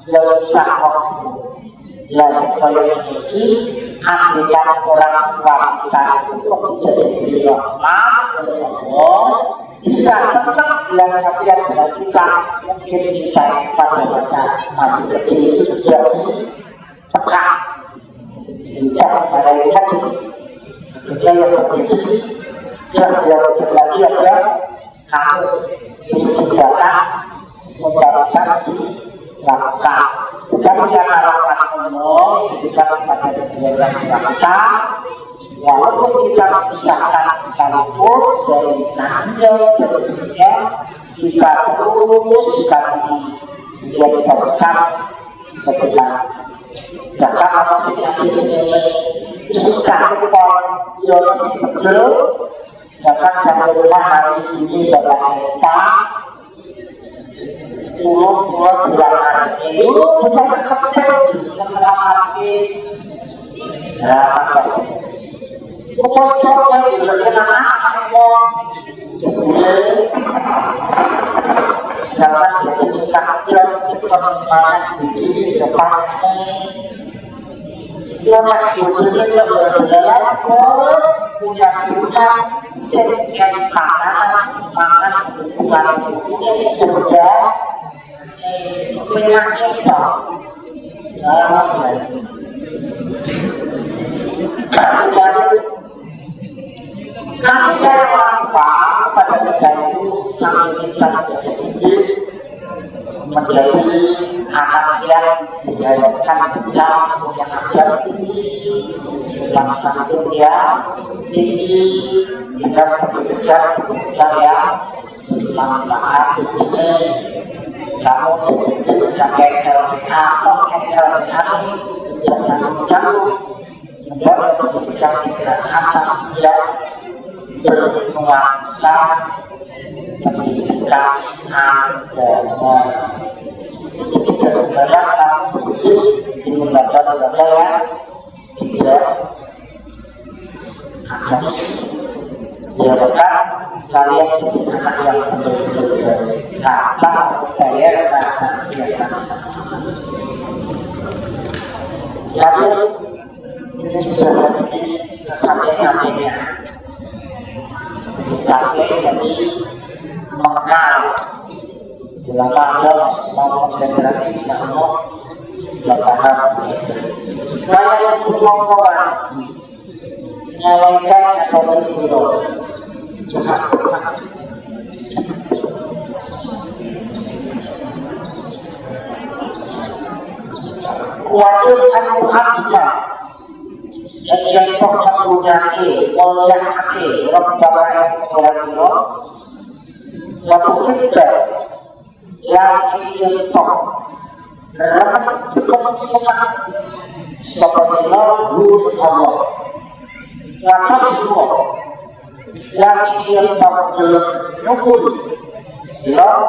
[SPEAKER 1] ya susah kok ya sebenarnya ini ambilkan orang wanita untuk menjadi normal bisa tetap yang kasihan dengan kita mungkin kita pada masa masih kecil itu sudah ditekan bicara pada lihat dia yang terjadi dia lagi ada kamu menciptakan membarukan lakukan bukan jangan lakukan ngomong kita pada kegiatan kita walaupun kita usahakan sekalipun dari nanya dan sebagainya kita terus kita menjadi besar sebagai bahkan apa saja susah kita harus betul bahkan sampai rumah hari ini dapat kita turun bulan ini kita ketemu setelah hari apa sih pokoknya bagaimana aku jadi sekarang jadi kita ambil seperti di depan dia nak wujudnya berbeda punya Tuhan sekian makan kebutuhan itu juga penyakit kasih sayang apa pada kita itu semakin kita tidak tinggi menjadi anak yang diharapkan bisa punya adab tinggi, sopan santun yang tinggi, dan pendidikan yang bermanfaat. Ini kamu dididik sebagai SLTA atau SLTA tidak tanggung-tanggung mendapat pendidikan tingkat atas yang bernuansa pendidikan agama. Jadi tidak sembarang kamu dididik di lembaga-lembaga yang tidak agamis. Diharapkan kalian jadi anak yang benar-benar kata bayar kata yang jadi ini sudah sampai-sampainya sampai jadi mengenal selama ada mau konsentrasi selama saya cukup mengkoreksi menyalahkan atau sesuatu kewajiban Tuhan kita yang Tuhan punyai mulyakake Rabbana Rabbana waktu kita yang kita dapat berkonsultasi seperti Allah maka semua yang kita bersyukur siap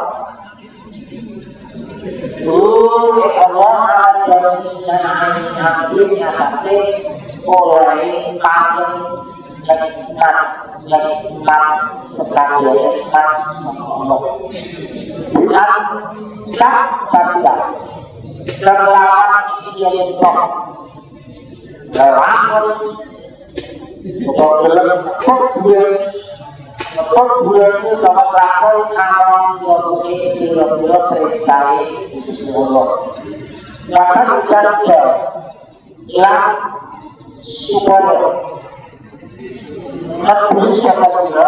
[SPEAKER 1] Allah ajarnya hatinya kasih oleh kangen yang sekali Allah bukan tak saja terlawan yang itu terlawan bulan itu dapat lakon kalau dua terkait Allah. Maka secara yang supaya mengetahui siapa saja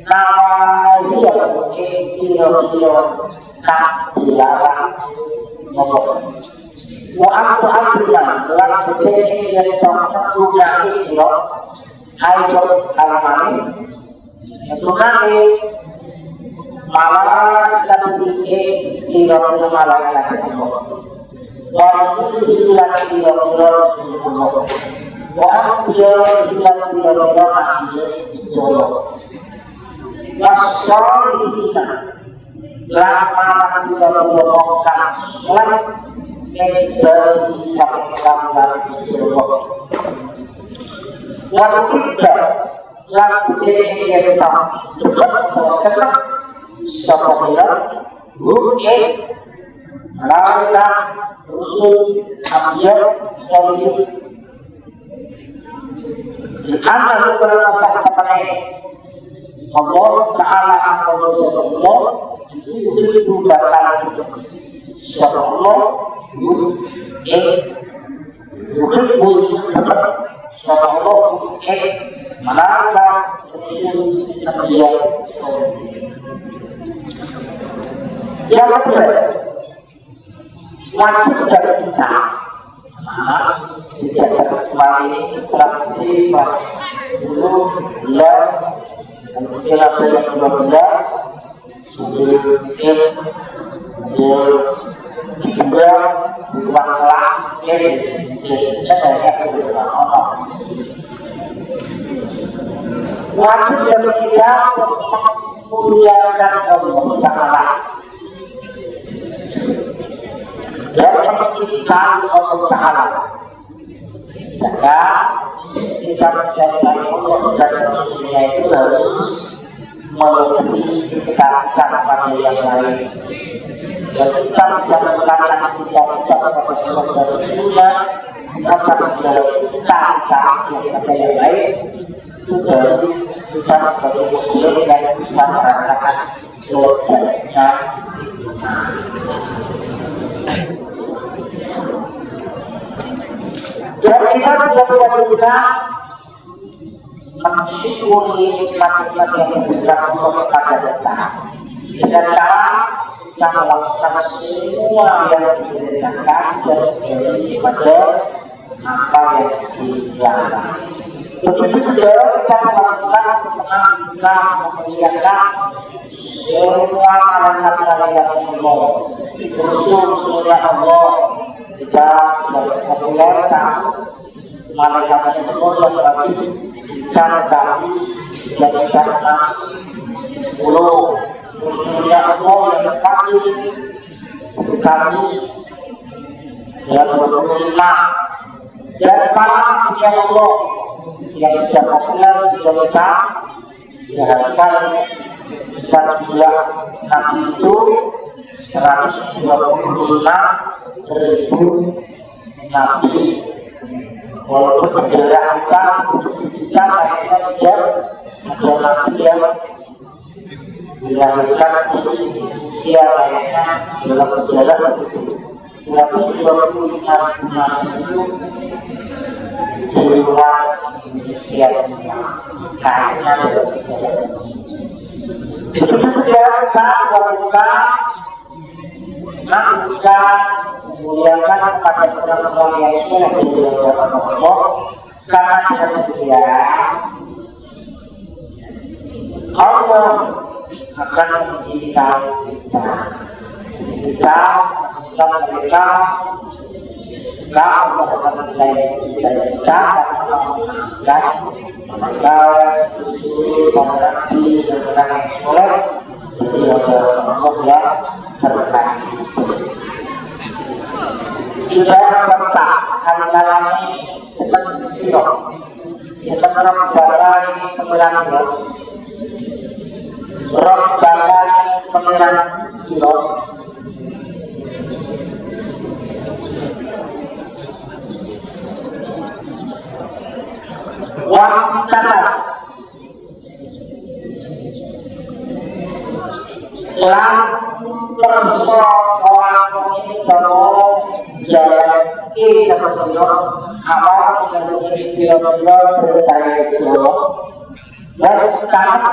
[SPEAKER 1] nama dia mungkin kilo-kilo tak dilarang Allah. Waktu artinya dalam kejadian yang punya istilah ayat al-Maun mengenai malaikat kira-kira malaikat Allah. Rasulullah kira-kira Rasulullah. Wa kira-kira istilah. Wasalihina lama kita membohongkan sholat dari sahabat istilah. Walaupun lagu yang kita juga bersekat siapa saja bukan lala Rasul Abiyah Salih di antara perasaan Allah Ta'ala akan Allah itu bakal siapa Allah bukan siapa Allah malaikat Rasul Abiyah yang kedua wajib dari kita tidak terkecuali praktik kelas 10, 11 dan kelas 12 sebelum kedua bukan kelas wajib dari kita memuliakan Allah Ta'ala dan menciptakan Allah Ta'ala dan kita mencintai Allah dan Rasulnya itu harus melebihi ciptaan pada yang lain dan kita bisa mengatakan cinta kita kepada Allah dan Rasulnya atas segala ciptaan yang ada yang lain itu dari kita sebagai muslim yang bisa merasakan dosanya. Dan kita juga diwajibkan mensyukuri nikmat-nikmat yang diberikan Allah kepada kita dengan cara kita melakukan semua yang diperintahkan daripada apa yang dilarang. Begitu juga kita melakukan memuliakan semua malaikat-malaikat Allah, Rasul Allah. Kita memuliakan malaikat Allah yang wajib kita kami jadikan 10 Rasulnya Allah yang wajib kami yang 25 dan para nabi Allah yang sudah populer juga kita diharapkan kita jumlah nabi itu 125.000 nabi. Walaupun berbeda kita kayaknya tidak ada nabi yang dilahirkan di Indonesia lainnya dalam sejarah itu 125 nabi itu di luar Indonesia semua kayaknya dalam sejarah ini. Begitu juga kita melakukan memuliakan kepada orang-orang yang sudah dimuliakan Allah karena dia Allah akan mencintai kita mereka Allah akan mencintai kita dan maka para nabi dan orang yang soleh jadi Allah yang terkasih. Kita berkata hari-hari seperti sirop seperti Rabbana pengiran Rabbana pengiran sirop Wantana lan persoalan ini kalau jalan kisah tersebut awal dari bila-bila berkaya sekolah dan sekarang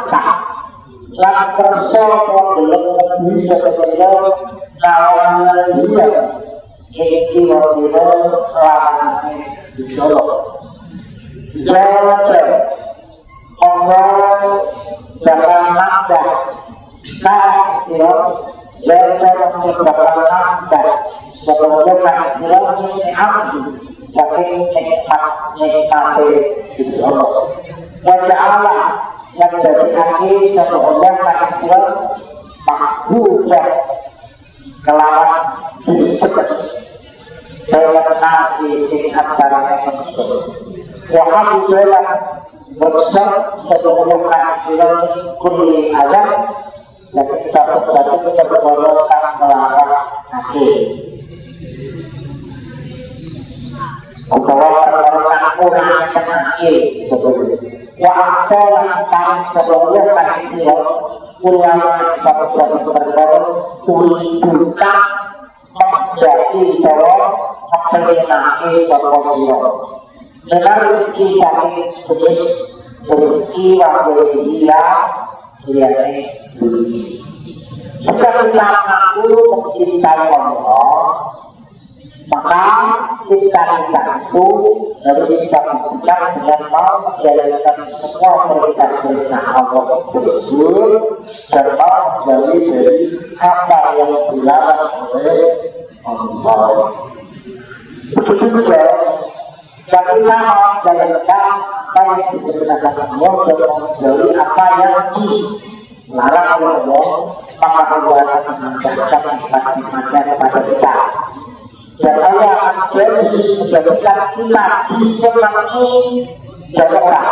[SPEAKER 1] lan persoalan belum bisa tersebut kalau dia ini bila-bila selama dicolok Zalatan Allah bakal nambah kasih Zalatan bakal nambah sebelumnya kasih ini abdi saking nikmat itu Allah wajah Allah yang jadi akhir sebelumnya kasih makhluknya kelawan disebut dalam nasi di antara manusia wahab adalah maksud sebelum hasil kulli azam dan status itu tergolongkan melarang akhir tergolongkan orang yang akhir wa'akolah tangan sebelum hasil ulama status itu tergolong kulli buka menjadi jawab apa yang akhir sebelum dengan rezeki saking jenis rezeki waktu dia rezeki. Jika kita mengaku mencintai Allah, maka cinta kita itu harus kita buktikan dengan mau menjalankan semua perintah-perintah Allah tersebut dan mau menjauhi dari apa yang dilarang oleh Allah. Begitu juga jika kita mau menjalankan apa yang diperintahkan Allah dan menjauhi apa yang dilarang oleh Allah, maka Allah akan menambahkan nikmat-nikmatnya kepada kita. Dan Allah akan menjadikan kita disenangi berkah.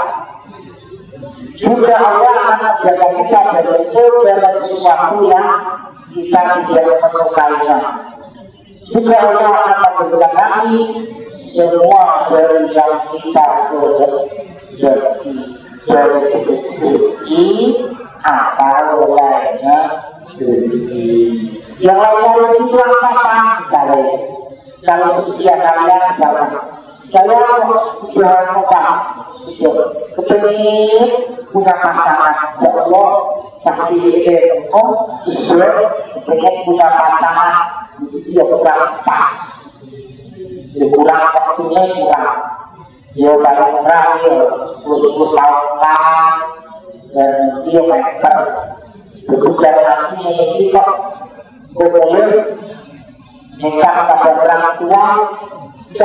[SPEAKER 1] Juga Allah akan menjaga kita dari segala sesuatu yang kita tidak menyukainya. Juga Allah akan memberkati semua dari yang kita dari rezeki atau lainnya rezeki. Yang lainnya rezeki itu apa sekali? Kalau usia kalian sekarang Saya sudah kepingin punya pasangan. Ya Allah, kasih ilmu sebelum pengen punya pasangan, ya kurang pas, ya kurang waktunya kurang. Ya paling murah ya 10 tahun pas, dan dia meter. Bekerja hasilnya ini kok boleh nikah pada orang tua. Jika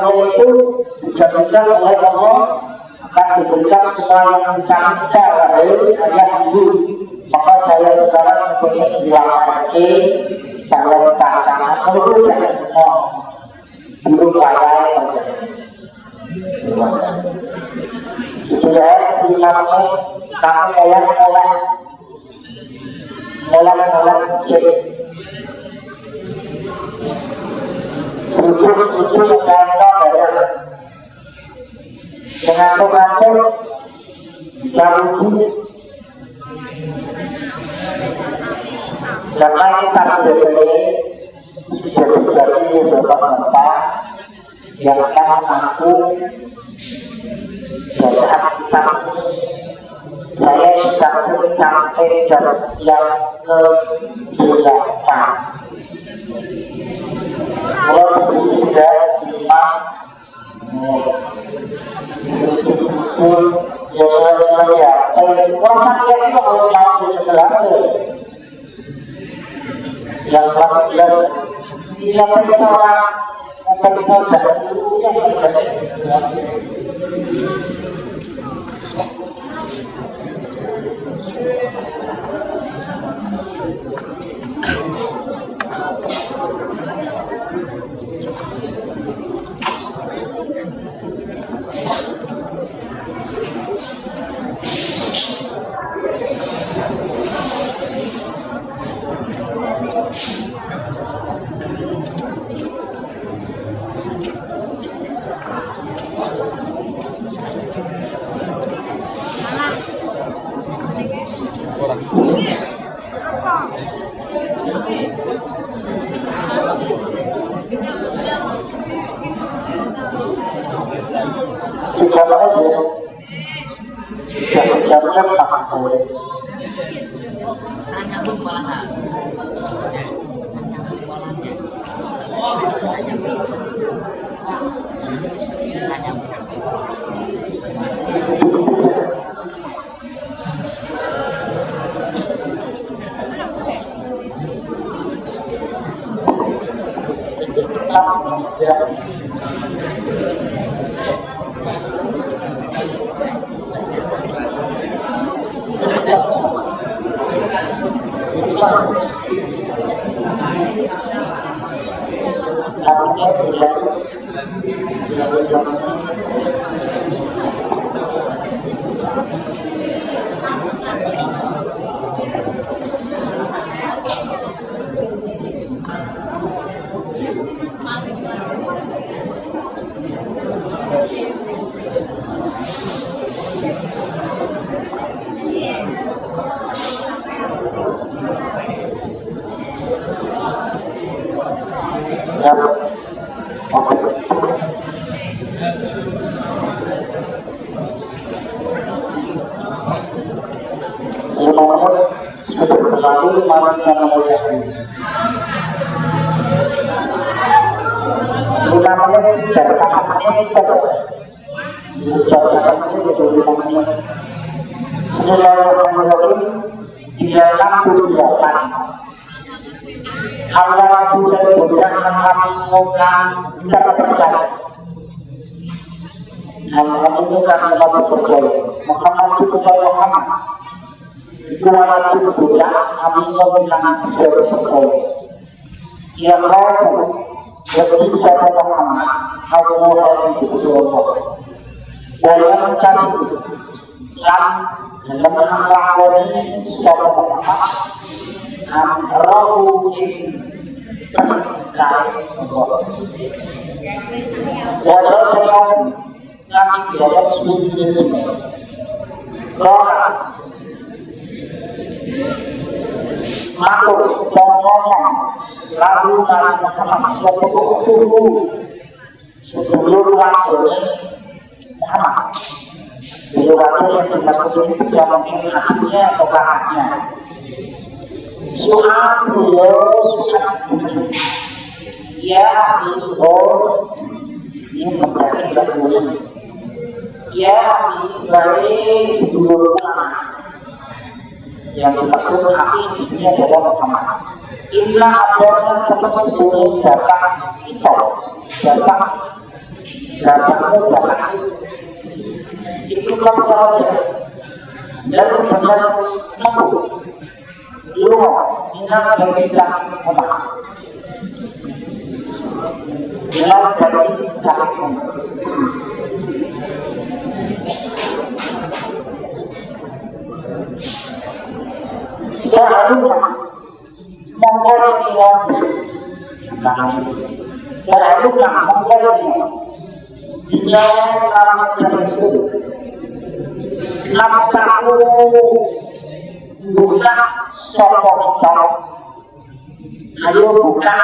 [SPEAKER 1] oleh itu, jika oleh Allah akan diberikan semua yang kita oleh ayah ibu. Maka saya sekarang ingin bilang lagi, calon pasangan itu saya semua belum kaya. Istilah bilangnya kamu oleh sedikit. Setuju yang lain mengatur selalu karena kita jadi beberapa yang akan mampu dan kita saya sampai yang kebiasaan. Kalau sudah memang susul ya, orang yang itu kalau mau selalu yang yang bersalah Bismillahirrahmanirrahim. 368 Allah Tuhan sedang mengambilkan cara berjalan. Mengambilkan Muhammad Rasul Muhammad Muhammad. Kuala Tuhan mengambilkan sesuatu. Yang lain lebih siapa Muhammad Allah Rasul. Dalam kami dalam mengakoni siapa Muhammad Amrohu terkait walaupun kami dalam suci ini kalau makhluk dan ngomong lalu Muhammad suatu sedulur wakilnya Muhammad. Sedulur wakil yang dimaksud ini bisa mungkin adiknya atau kakaknya. Su'ab beliau Su'ab Jibril. Ya akhi, ini berarti berarti. Ya akhi, dari sedulur Muhammad. Yang dimaksud akhi di sini adalah Muhammad. Inna adanya teman sedulur datang kita, datangmu datang. Itu kan saja. Dan benar kamu. Lu ingat dari Islam Muhammad. Ingat dari Islam Muhammad. Seharusnya mengkorek yang seharusnya mengkorek dia orang yang suruh naftahu buka sokong cowok ayo buka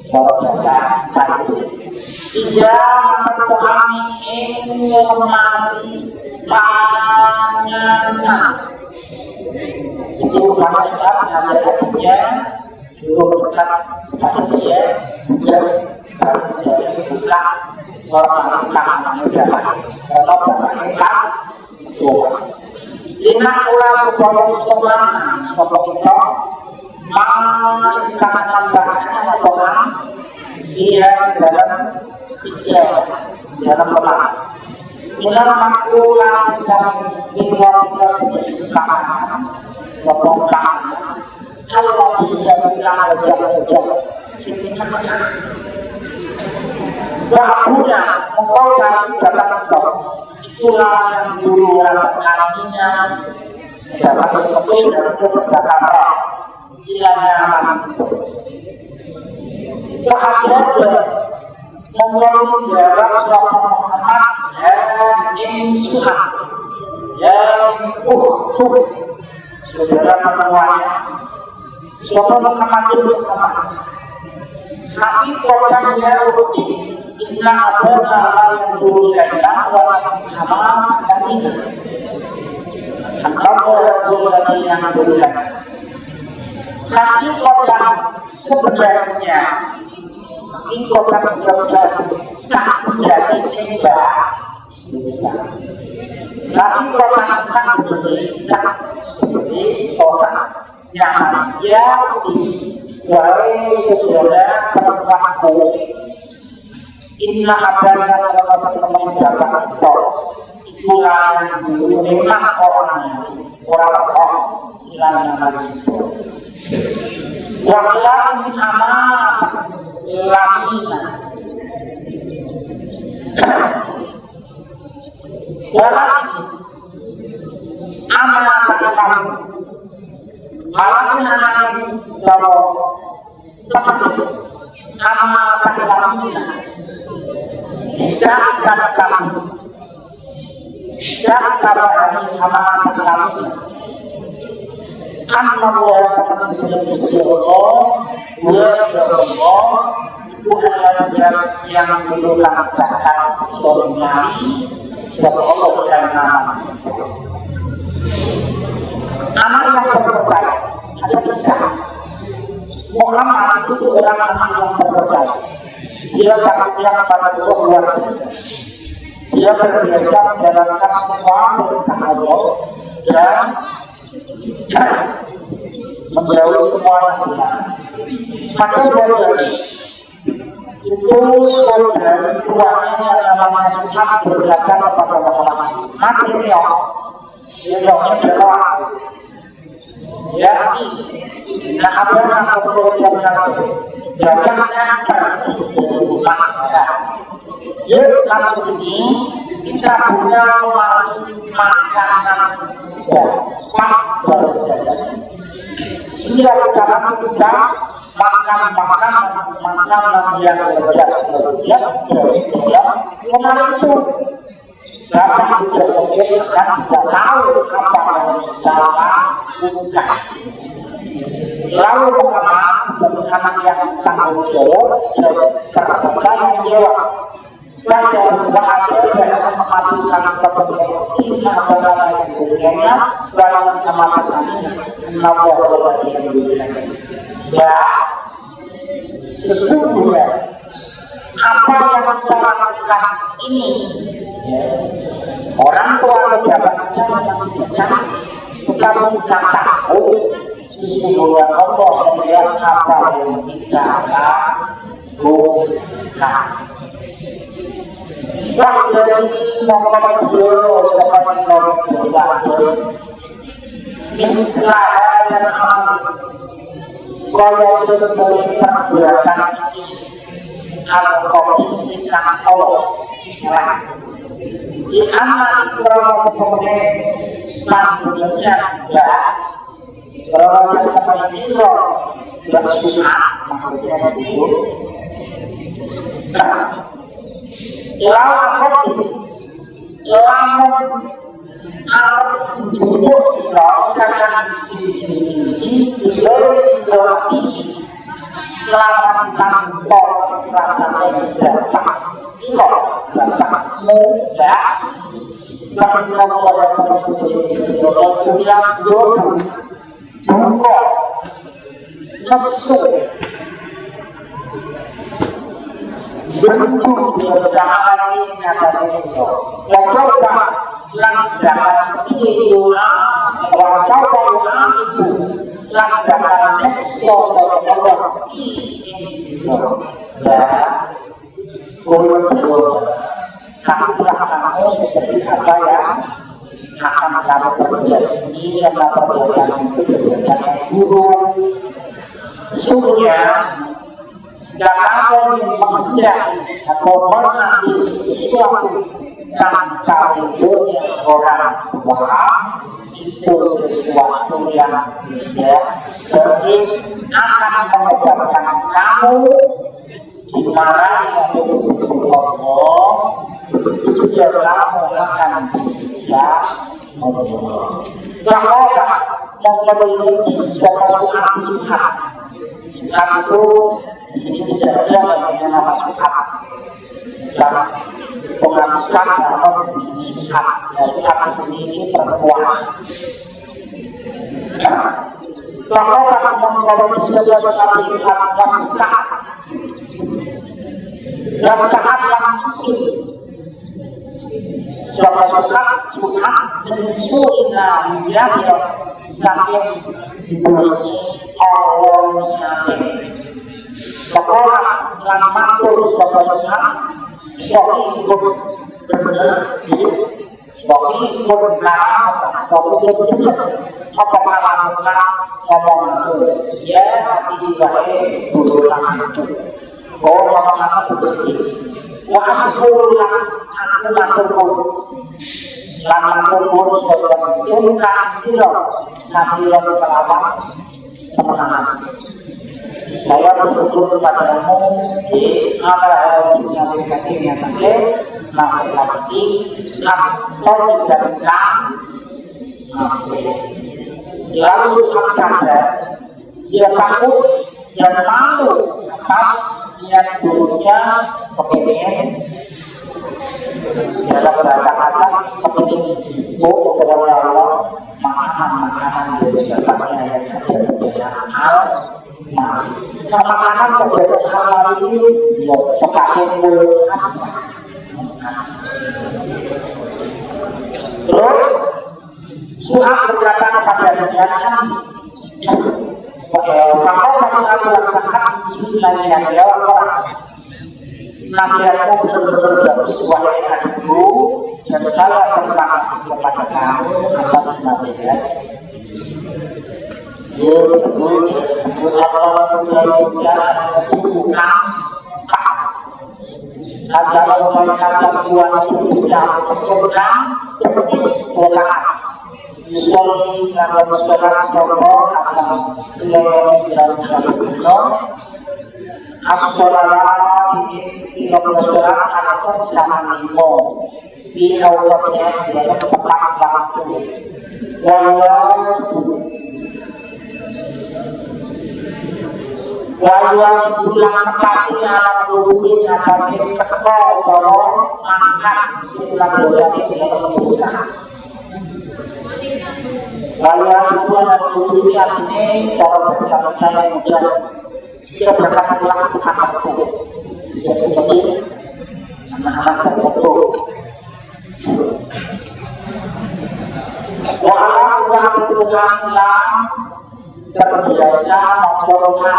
[SPEAKER 1] cowok sekarang bisa memahami memahami panganan itu karena sudah mengajarkan dia suruh dekat pada dia sejak dari buka orang makanan yang dapat kalau dapat khas itu lina ulah supaya sopan itu makanan makanan orang dia dalam sisi dalam lemak dalam makulah tinggal jenis makanan makanan Allah tidak mengenal siapa sebenarnya Fa'abunya engkau kami dapat engkau itulah yang dulu artinya dapat seperti dan berkata ilahnya Fa'abunya engkau menjawab suatu Muhammad yang suhah yang saudara semuanya suatu Muhammad tapi korban dia rutin inna abana yang dulu dan wa amal dan yang dulu tapi korban sebenarnya ini korban sah sejati enggak bisa tapi korban sah beri kosa yang dia dari saudara perempuanku inna abana dalam satu menjaga itu itulah yang dulu memang orang hilang yang lagi itu wakil min amat lamina walakin amat kamu walakin amat kalau tapi amat lamina bisa kami amat lamina Allah maksudnya Allah itu adalah yang menentukan kata suaminya sebab Allah dan nama anak yang berpercaya ada kisah Muhammad itu seorang anak yang berpercaya dia perhatian pada Allah luar biasa dia berbiasa menjalankan semua perintah Allah dan menjauhi semua yang benar. Pada suatu hari itu saudara tuanya yang namanya Suhab berkata kepada Muhammad, mati dia jawab, ya nah apa yang aku jawab jangan pergi dari rumah kita. Yuk kami sini kita punya makanan sehingga kita bisa makan makanan yang siap dari kemarin itu dapat kita bisa tahu apa yang kita butuhkan. Lalu Muhammad sebagai anak yang tanggung jawab dan terpercaya menjawab Baca baca dan mematikan kepentingan agama yang dunianya dalam kematian nabuah yang dunianya. Ya, sesungguhnya apa yang kita lakukan ini, orang tua pejabat kita minta tahu sesungguhnya Allah melihat apa yang kita lakukan. Jadi mengatakan beliau selepas itu Islam dan kalau kita perbuatan kalau kopi ikan Allah di anak terus kemudian maksudnya ya terus kemudian itu bersunnah maksudnya itu lawan hati lawan jumbo sila akan suci-suci diorati lawan tanpa rasa dapat itu dapat mudah dan membuat itu yang dulu jumbo nesu bentuk bersama ini atas itu. Waspada langkah itu, waspada itu langkah eksos Allah ini situ. Ya, kultur kamulah kamu seperti apa yang akan kamu perbuat ini adalah perbuatan buruk. Sesungguhnya jika kamu menghindari atau mengambil sesuatu tanpa ridhonya orang tua, itu sesuatu yang tidak baik akan menyebabkan kamu dimarahi atau dihukum Allah. Begitu juga kamu akan disiksa Allah. Bahwa memiliki suatu subhat. Subhat itu di sini tidak ada yang nama subhat. Sekarang penghapusan nama menjadi subhat. Ya, subhat di sini ini perempuan. Bahwa memiliki suatu subhat wastahat yang isim. Suatu subhat mensuina dia saking ini awalnya. Sekolah yang matur suatu subhat ikut benar ikut kalah ikut benar apakah lakukan ngomong itu ya juga setulang ngomong betul wasulah aku lakukan sungkan silo hasilnya kelawan kemenangan. Saya bersyukur kepadamu di ala yang singkatnya kasih masalah ini kantor diberikan langsung sadar dia takut dan malu atas niat buruknya kepingin dalam bahasa kasar kepingin jibuk kepada Allah makanan dari dapatnya yang berbeda hal. Nah, makanan berbeda hal ini ya pakai kulkas. Terus Suhab berkata kepada dia kalau kasih aku masyarakat bismillahirrahmanirrahim ya Allah nasihatmu betul-betul bagus wahai adikku dan saya terima kasih kepada kamu atas nasihat. Dia betul tidak setuju Allah bicara bukan agar menghasilkan buah bicara bukan bukan Suami dalam surat Sopo asal beliau dalam surat itu As-Solat ini surat Al-Fatihah selama limo di awalnya dalam tepat waktu walau Wayang bulan kaki alam tubuhnya kasih teko dorong angkat bulan berjati yang berusaha. Wayang bulan tubuhnya ini cara bersiap kemudian jika berkasih lakukan aku ya seperti anak-anak tertentu. Wa'alaikumsalam terbiasa mencoba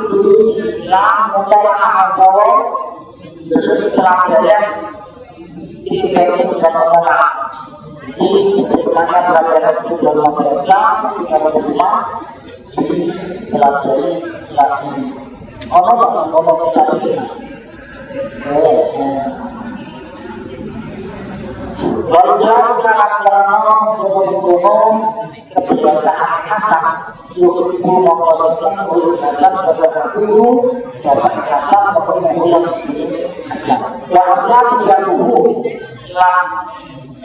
[SPEAKER 1] dulu silam mencoba terus pelajaran diberikan dan mengolah. Jadi diberikan pelajaran itu dalam biasa yang kedua dipelajari lagi. Ngomong lagi. Wajar dalam umum kebiasaan kasar untuk mengosongkan kulit kasar sebagai guru dan kasar kemudian kasar. Kasar tidak guru yang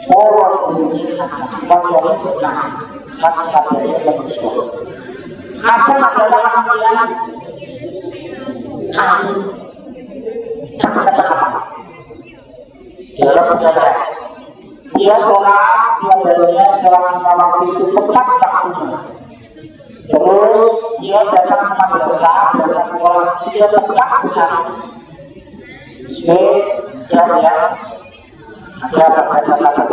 [SPEAKER 1] poros kulit kasar. Kasar bekas kasar dari manusia. Kasar adalah yang ahli cakap-cakap. Dia sebenarnya dia sekolah malam itu tepat waktunya. Terus dia datang ke madrasah dan sekolah dia tepat sekali. Sesuai jamnya ada kata-kata.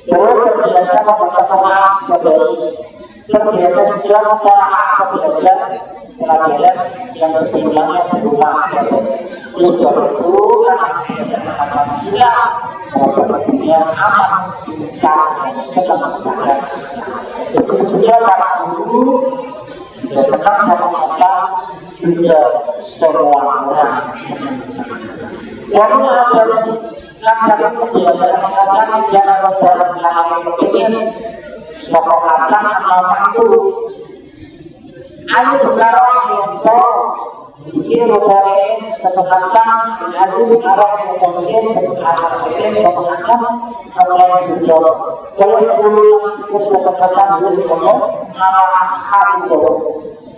[SPEAKER 1] Terus terbiasa membaca Quran setiap hari. Terbiasa juga melakukan pelajaran yang bertimbangan di rumah setiap hari. Terus baru biasa tidak yang amat singkat dan sedang berbiasa. Begitu juga para guru juga senang sama masa juga semua orang senang berbiasa. Walaupun ada yang kebiasaan masa yang berjalan ingin sokong hasan membantu. Ayo bicara untuk bikin modalnya sokong hasan lalu arah yang konsen sokong hasan sokong hasan mulai beliau. Kalau sokong hasan dulu ngomong arah hasan itu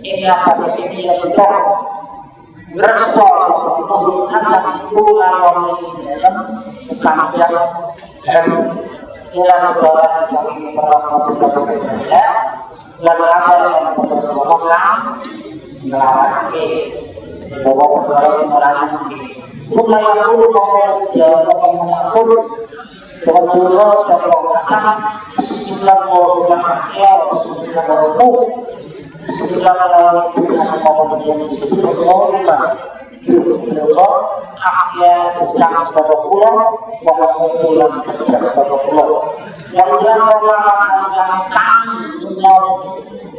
[SPEAKER 1] ini apa sih ini yang betul. Respon sokong hasan itu lalu dalam sepanjang hari. Inilah modal selain perlakuan ya. Dan ada yang berbohongan melarang bahwa berdosa melarang semua yang dulu dia mengaku bahwa Allah subhanahu wa ta'ala Bismillahirrahmanirrahim semua yang Bismillah haknya Islam subhanallah wa rahmatullah kerja subhanallah wajah Allah kami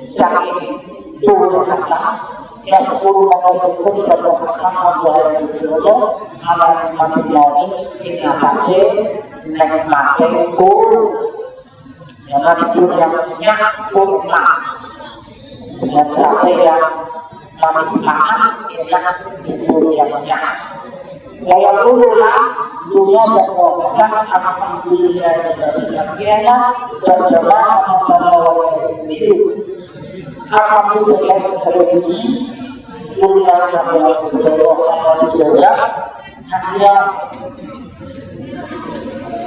[SPEAKER 1] siapa itu Islam ya sepuluh syukur subhanallah subhanallah Bismillah ala rahmatullah ini hasil nikmat itu yang itu yang punya dengan siapa yang masih panas yang tidur yang jahat. Yang dululah dunia semua besar alhamdulillah dari akhirnya dan jamaah antara orang musyrik. Alhamdulillah kita benci dunia yang sedang akhirnya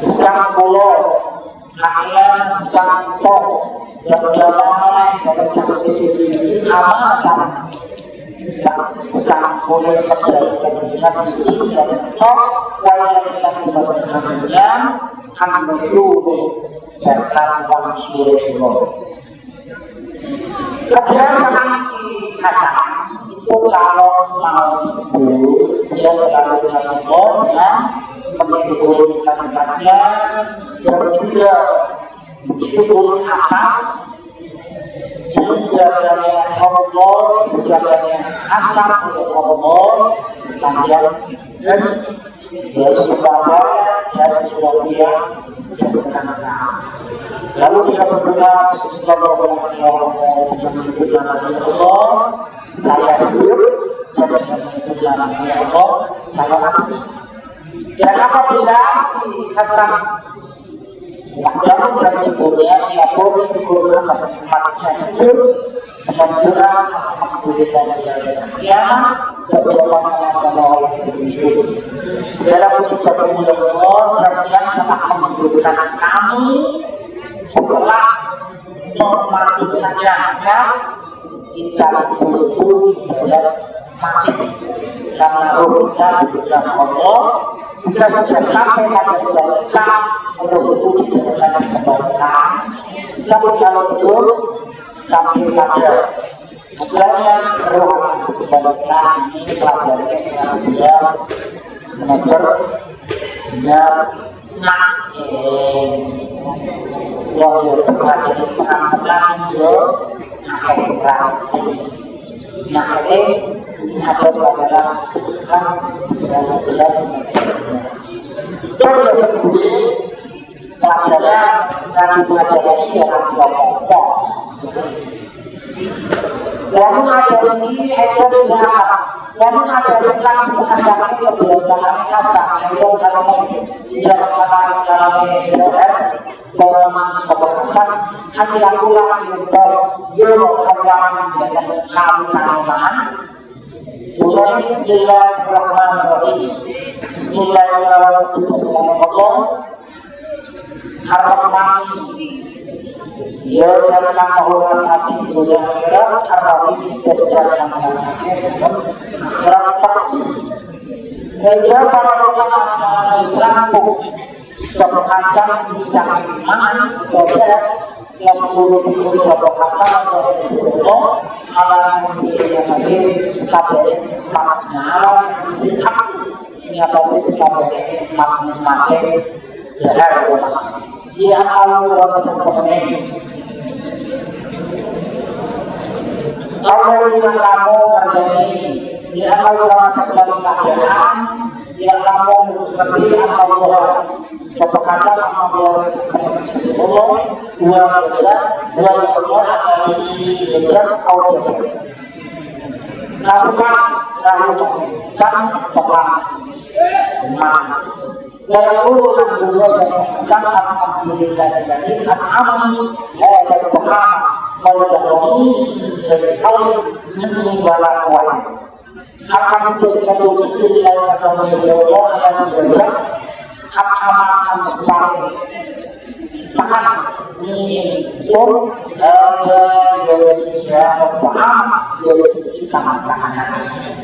[SPEAKER 1] Islam pulau akhirnya Islam itu dan jamaah dalam satu sisi amalkan Islam boleh terjadi kejadian mesti dan betul wajah yang berkejadian akan bersyukur dan akan bersyukur. Kebiasaan si Hasan itu kalau mau itu dia selalu melakukan dan bersyukur kepadanya dan juga bersyukur atas dijaganya Allah, dijaganya asal oleh Allah sepanjang hari dari sebabnya dan sesuatu yang diberkati. Lalu dia berdoa Bismillahirrahmanirrahim Allah saya hidup dan Allah saya mati. Dan apabila si Hasan yang berarti boleh ya pun syukur atas nikmatnya itu dengan doa alhamdulillah ya berjalan Allah segala puji kepada Allah yang telah menunjukkan kami setelah mematikannya kita itu tidak mati karena roh kita di dalam Allah jika sudah sampai pada jika roh itu tidak akan kembalikan kita berjalan betul sampai pada ajaran roh yang kembalikan ini pelajaran kelas 11 semester dan yang terpelajari pengamatan itu maka segera nah ini ada pelajaran sekitar 11 semester terus sendiri pelajaran sekitar pelajaran ini adalah pokok lalu pelajaran ini itu tidak lalu pelajaran langsung kebiasaan kebiasaan asal itu kalau tidak dalam pengalaman sobatkan hati aku yang untuk pengalaman dengan kalimat Tuhan Bismillahirrahmanirrahim Bismillahirrahmanirrahim Bismillahirrahmanirrahim harap kami ya jangan masing-masing dunia akhirat harap ini jangan masing-masing rapat meja para ulama Islam suatu hasan bisa iman kepada yang sepuluh suatu hasan Allah alam yang masih sekadar makna alam ini ini atas sekadar makna ya dia alam orang seperti Allah yang kamu terjadi dia alam seperti keadaan yang kamu mengerti Allah sepakatan Allah Allah dua dari yang kau jadi kasukan kamu sekarang paham lalu alhamdulillah sekarang alhamdulillah dari kami ya terpaham kalau ini kau ini walaupun akan disebut Bismillah akan disebut akan disebut akan sebarang akan ini so ya paham jadi kita makan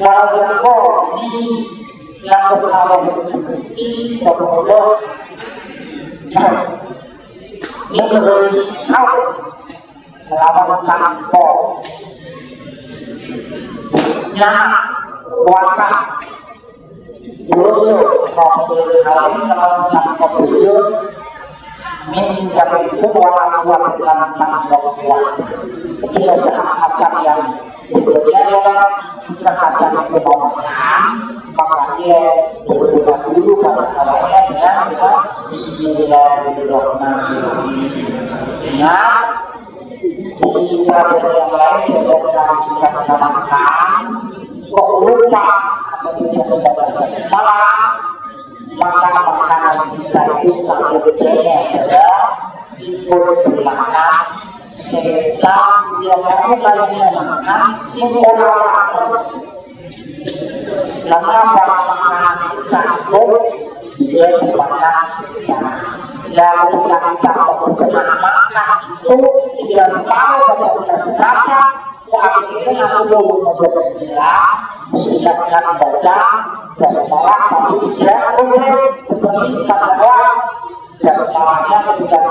[SPEAKER 1] kalau ini yang sekarang ini sebelum yang lebih tahu lawan kampung yang wakaf dulu mobil alam kalau tak mobil ini siapa itu orang dalam dia sekarang asal yang dia adalah jika asal yang kemauan maka dia berdoa dulu pada awalnya dengan Bismillahirrahmanirrahim di pelajaran yang lain diajarkan jika menjalankan kok lupa atau tidak membaca basmalah maka makanan kita itu selalu berjaya adalah ikut bermakan sehingga setiap kali kalian makan itu orang sedangkan makanan kita itu dia bermakan setiap yang ketika kita makan itu tidak separuh atau tidak seberapa akhirnya aku mau mencoba sudah baca basmalah tapi tidak boleh seperti pada basmalahnya tidak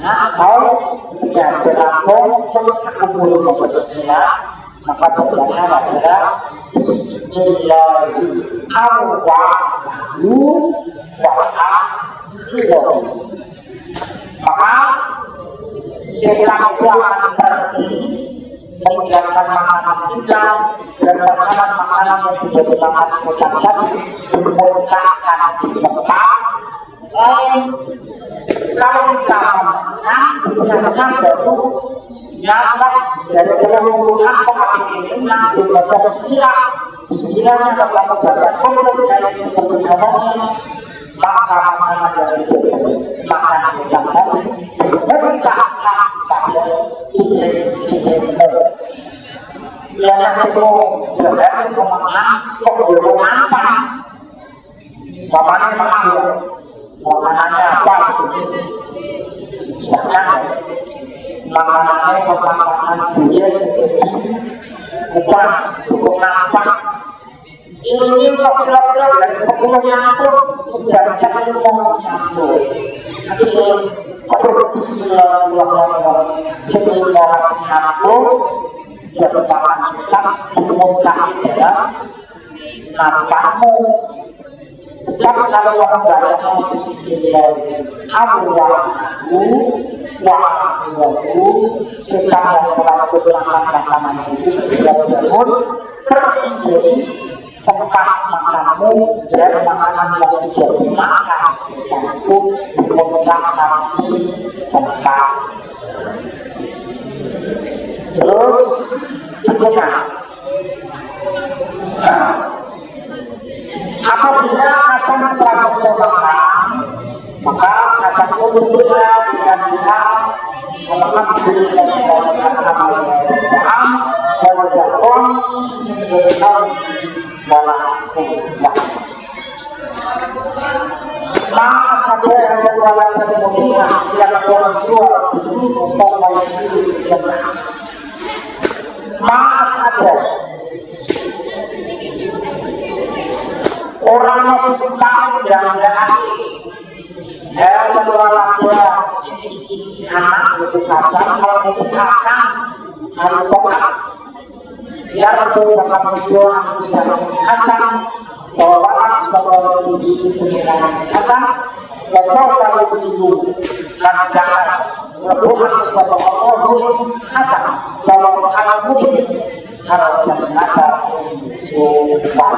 [SPEAKER 1] atau tidak berlaku aku mau mencoba maka bacanya adalah Bismillahirrahmanirrahim maka setan itu akan pergi meninggalkan makanan kita dan makanan yang sudah dimakan sekian tadi dimuntahkan di tempat lain kalau kita makan ketika baru nyata dari dalam menggunakan hati ini yang membaca Bismillah yang dapat membaca komplek kayak seperti namanya maka makanan yang sudah makan sekian tadi dimuntahkan pada ingin ketemu berarti pemakan kok belum apa pamannya makan makanannya apa jenis sedangkan makanannya makanan dunia jenis kupas cukup nampak ini kok kira-kira dari 10 nyampur sudah jangan mau nyampur nanti ini Bismillahirrahmanirrahim sebelum nyampur sudah berpakan suka dimungkahin ya nampakmu bukan kalau orang baca Bismillahirrahmanirrahim wa'afiwahu sedang yang melakukan makanan itu setiap bangun pergi dari tempat makanmu dan makanan yang sudah dimakan sedang itu dimudahkan di tempat terus bagaimana apabila akan setelah makan maka akan berdoa dengan doa alhamdulillah dan alhamdulillah wa zakoni Mas ada yang berwalaupun kemudian yang kedua sampai di jannah. Mas ada orang masuk tahu dan jahat. Yang berwalaupun anak itu kasar kalau menikahkan harus tokat. Biar itu akan berdoa hasan bahwa sebagai penyerangan hasan wasofa itu dan jangan berdoa sebagai Allah hasan kalau kamu harus menata sumpah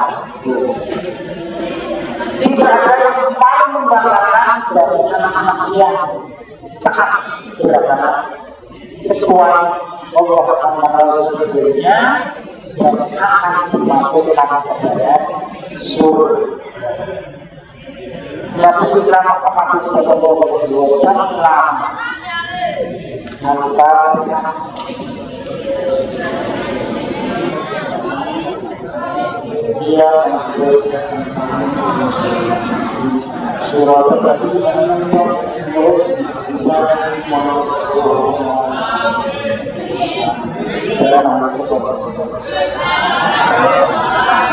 [SPEAKER 1] tidak ada yang paling membanggakan dari anak-anak yang cakap beragama sesuai Allah akan melalui hidupnya dan akan dimasukkan kepada surga. Nabi Muhammad SAW antara dia surat tadi Assalamualaikum warahmatullahi wabarakatuh.